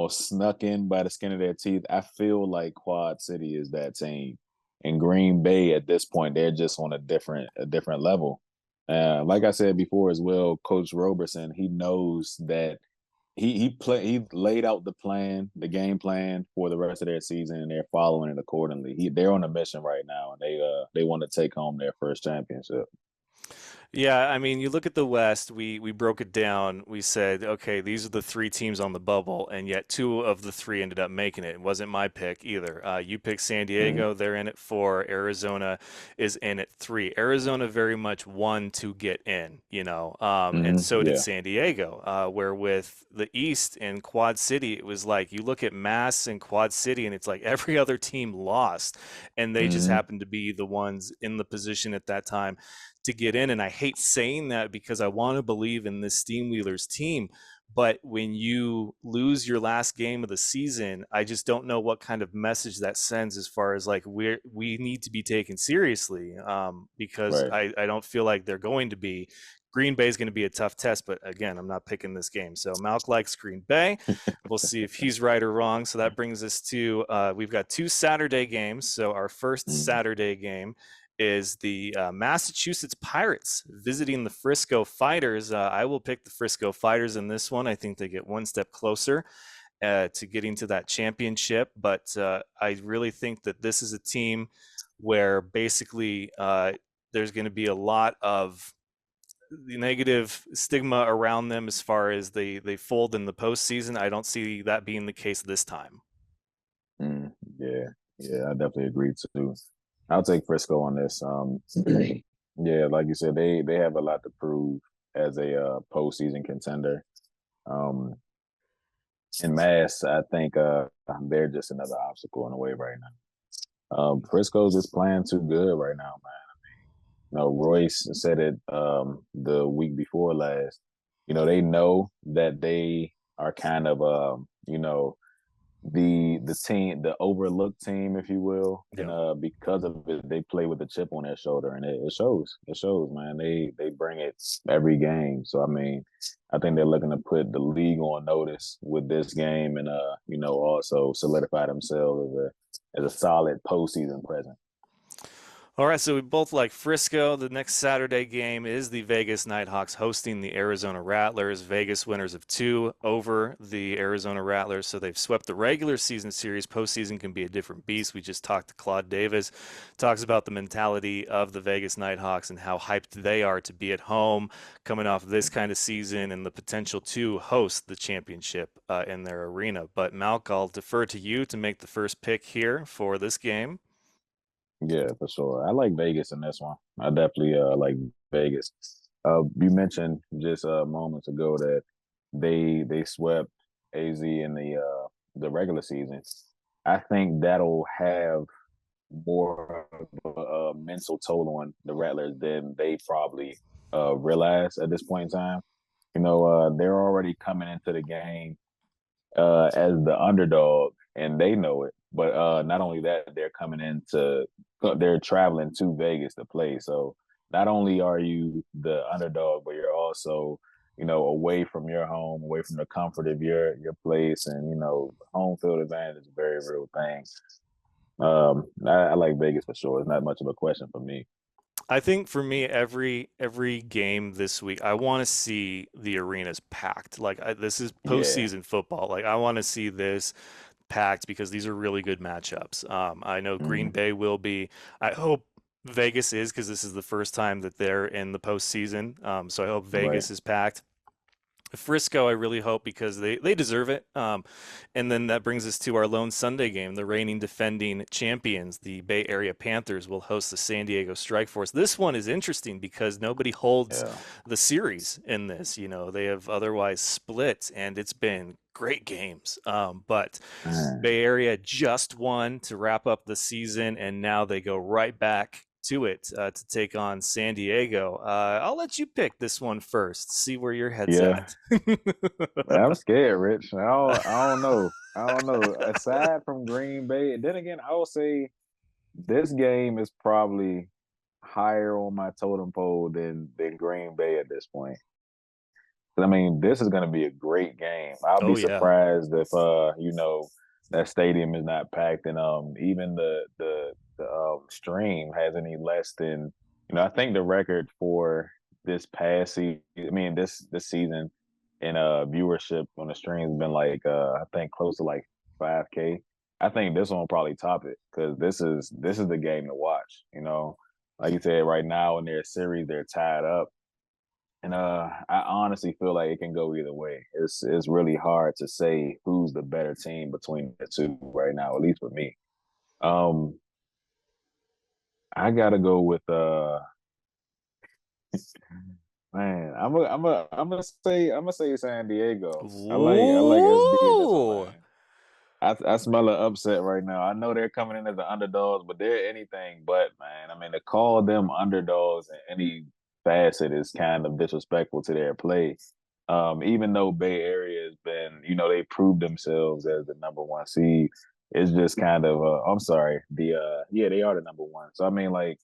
snuck in by the skin of their teeth, I feel like Quad City is that team. And Green Bay at this point, they're just on a different level. Like I said before as well, Coach Roberson, he knows that he laid out the game plan for the rest of their season, and they're following it accordingly. They're on a mission right now, and they want to take home their first championship. Yeah, I mean, you look at the West, we broke it down. We said, okay, these are the 3 teams on the bubble, and yet 2 of the 3 ended up making it. It wasn't my pick either. You picked San Diego. They're in it 4. Arizona is in it 3. Arizona very much won to get in, and so did San Diego, where with the East and Quad City, it was like you look at Mass and Quad City, and it's like every other team lost, and they just happened to be the ones in the position at that time to get in. And I hate saying that because I want to believe in this Steamwheelers team. But when you lose your last game of the season, I just don't know what kind of message that sends as far as like we need to be taken seriously, because Right. I don't feel like they're going to be. Green Bay is going to be a tough test, but again, I'm not picking this game. So Malc likes Green Bay. We'll see if he's right or wrong. So that brings us to we've got 2 Saturday games. So our first Mm. Saturday game is the Massachusetts Pirates visiting the Frisco Fighters. I will pick the Frisco Fighters in this one. I think they get one step closer to getting to that championship. But I really think that this is a team where basically there's going to be a lot of the negative stigma around them as far as they fold in the postseason. I don't see that being the case this time. Yeah, yeah, I definitely agree too. I'll take Frisco on this. Yeah, like you said, they have a lot to prove as a postseason contender. Um, in mass, I think they're just another obstacle in the way right now. Frisco's just playing too good right now, man. You know, Royce said it the week before last. You know, they know that they are kind of you know, the team, the overlooked team, if you will, and Yeah. because of it, they play with a chip on their shoulder, and it shows. It shows, man. They bring it every game. So I mean, I think they're looking to put the league on notice with this game, and you know, also solidify themselves as a solid postseason presence. All right, so we both like Frisco. The next Saturday game is the Vegas Nighthawks hosting the Arizona Rattlers. Vegas winners of 2 over the Arizona Rattlers, so they've swept the regular season series. Postseason can be a different beast. We just talked to Claude Davis, talks about the mentality of the Vegas Nighthawks and how hyped they are to be at home, coming off this kind of season and the potential to host the championship in their arena. But Malc, I'll defer to you to make the first pick here for this game. Yeah, for sure. I like Vegas in this one. I definitely like Vegas. You mentioned just moments ago that they swept AZ in the regular season. I think that'll have more of a mental toll on the Rattlers than they probably realize at this point in time. You know, they're already coming into the game as the underdog, and they know it. But not only that, they're traveling to Vegas to play. So not only are you the underdog, but you're also, you know, away from your home, away from the comfort of your place, and you know, home field advantage is a very real thing. I like Vegas for sure. It's not much of a question for me. I think for me, every game this week, I want to see the arenas packed. Like this is Yeah. postseason football. Like I want to see this packed because these are really good matchups. I know Green Mm-hmm. Bay will be. I hope Vegas is because this is the first time that they're in the postseason. So I hope Right. Vegas is packed. Frisco, I really hope because they deserve it. And then that brings us to our lone Sunday game. The reigning defending champions, the Bay Area Panthers, will host the San Diego Strike Force. This one is interesting because nobody holds Yeah. the series in this. You know, they have otherwise split, and it's been great games. But Man. Bay Area just won to wrap up the season, and now they go right back to it to take on San Diego. I'll let you pick this one first. See where your head's Yeah. at. I'm scared, Rich. I don't know. I don't know. Aside from Green Bay, then again, I will say this game is probably higher on my totem pole than Green Bay at this point. I mean, this is going to be a great game. I'll be Oh yeah. surprised if you know, that stadium is not packed, and even the stream has any less than, you know, I think the record for this past season, I mean this season in viewership on the stream has been like I think close to like 5K. I think this one will probably top it because this is the game to watch. You know, like you said, right now in their series they're tied up, and I honestly feel like it can go either way. It's really hard to say who's the better team between the two right now, at least for me. Um, I gotta go with man. I'm gonna say San Diego. I like SB in this one, Ooh. man. I smell an upset right now. I know they're coming in as the underdogs, but they're anything but, man. I mean, to call them underdogs in any facet is kind of disrespectful to their play. Even though Bay Area has been, they proved themselves as the number one seed. It's just kind of, I'm sorry, yeah, they are the number one. So I mean, like,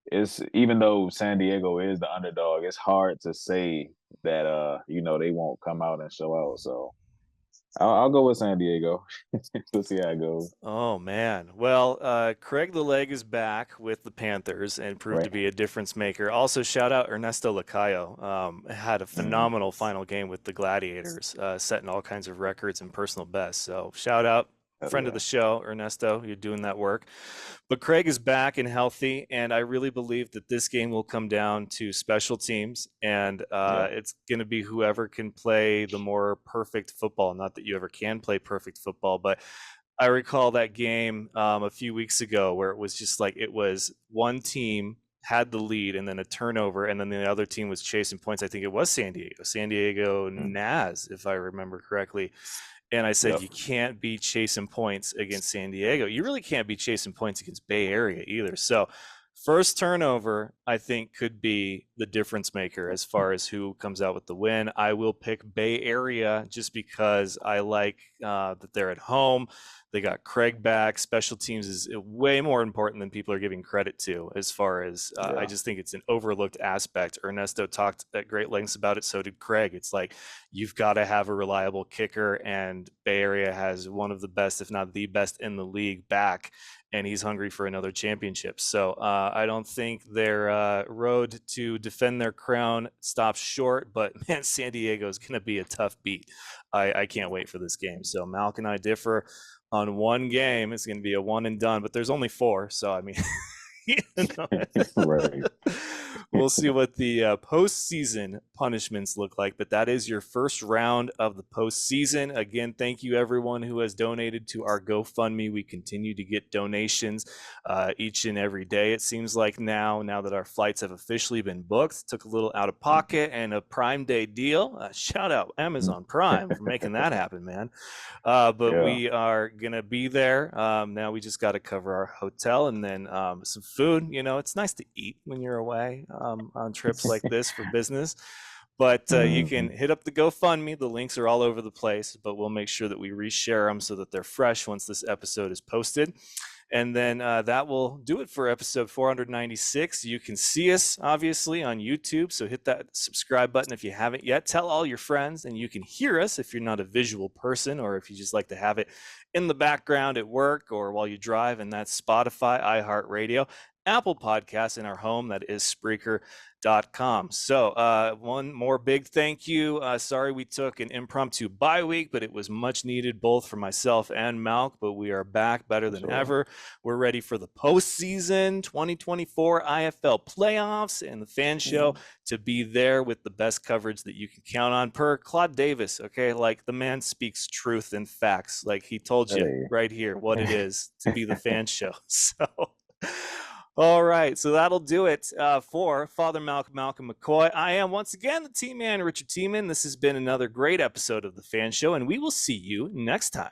it's even though San Diego is the underdog, it's hard to say that, they won't come out and show out. So I'll go with San Diego. We'll see how it goes. Oh man. Well, Craig the Leg is back with the Panthers and proved to Right. be a difference maker. Also, shout out Ernesto Lacayo. Had a Mhm. phenomenal final game with the Gladiators, setting all kinds of records and personal bests. So shout out, Hell friend of the yeah. show, Ernesto. You're doing that work. But Craig is back and healthy, and I really believe that this game will come down to special teams, and Yeah. it's going to be whoever can play the more perfect football. Not that you ever can play perfect football, but I recall that game a few weeks ago where it was just like it was one team had the lead and then a turnover, and then the other team was chasing points. I think it was San Diego Mm. Naz, if I remember correctly. And I said, Yep. you can't be chasing points against San Diego. You really can't be chasing points against Bay Area either. So, first turnover, I think, could be the difference maker as far as who comes out with the win. I will pick Bay Area just because I like that they're at home. They got Craig back. Special teams is way more important than people are giving credit to, as far as I Yeah. just think it's an overlooked aspect. Ernesto talked at great lengths about it. So did Craig. It's like you've got to have a reliable kicker, and Bay Area has one of the best, if not the best in the league back, and he's hungry for another championship. So I don't think their road to defend their crown stops short, but man, San Diego is going to be a tough beat. I can't wait for this game. So Malc and I differ on one game. It's going to be a one and done, but there's only four. So, I mean, you know, Right. we'll see what the postseason punishments look like. But that is your first round of the postseason. Again, thank you everyone who has donated to our GoFundMe. We continue to get donations each and every day. It seems like now that our flights have officially been booked, took a little out of pocket and a Prime Day deal. Shout out Amazon Prime for making that happen, man. But Yeah. we are gonna be there. Now we just got to cover our hotel and then some food. You know, it's nice to eat when you're away on trips like this for business. But you can Mhm. hit up the GoFundMe. The links are all over the place, but we'll make sure that we reshare them so that they're fresh once this episode is posted. And then that will do it for episode 496. You can see us, obviously, on YouTube. So hit that subscribe button if you haven't yet. Tell all your friends, and you can hear us if you're not a visual person or if you just like to have it in the background at work or while you drive. And that's Spotify, iHeartRadio, Apple Podcasts in our home. That is Spreaker.com. So one more big thank you. Sorry we took an impromptu bye week, but it was much needed both for myself and Malc. But we are back better For than sure. ever. We're ready for the postseason 2024 IFL playoffs and the fan show to be there with the best coverage that you can count on per Claude Davis. Okay, like the man speaks truth and facts. Like he told you Hey. right here what it is to be the fan show. So all right, so that'll do it for Father Malcolm McCoy. I am once again the team man, Richard Tiemann. This has been another great episode of The Fan Show, and we will see you next time.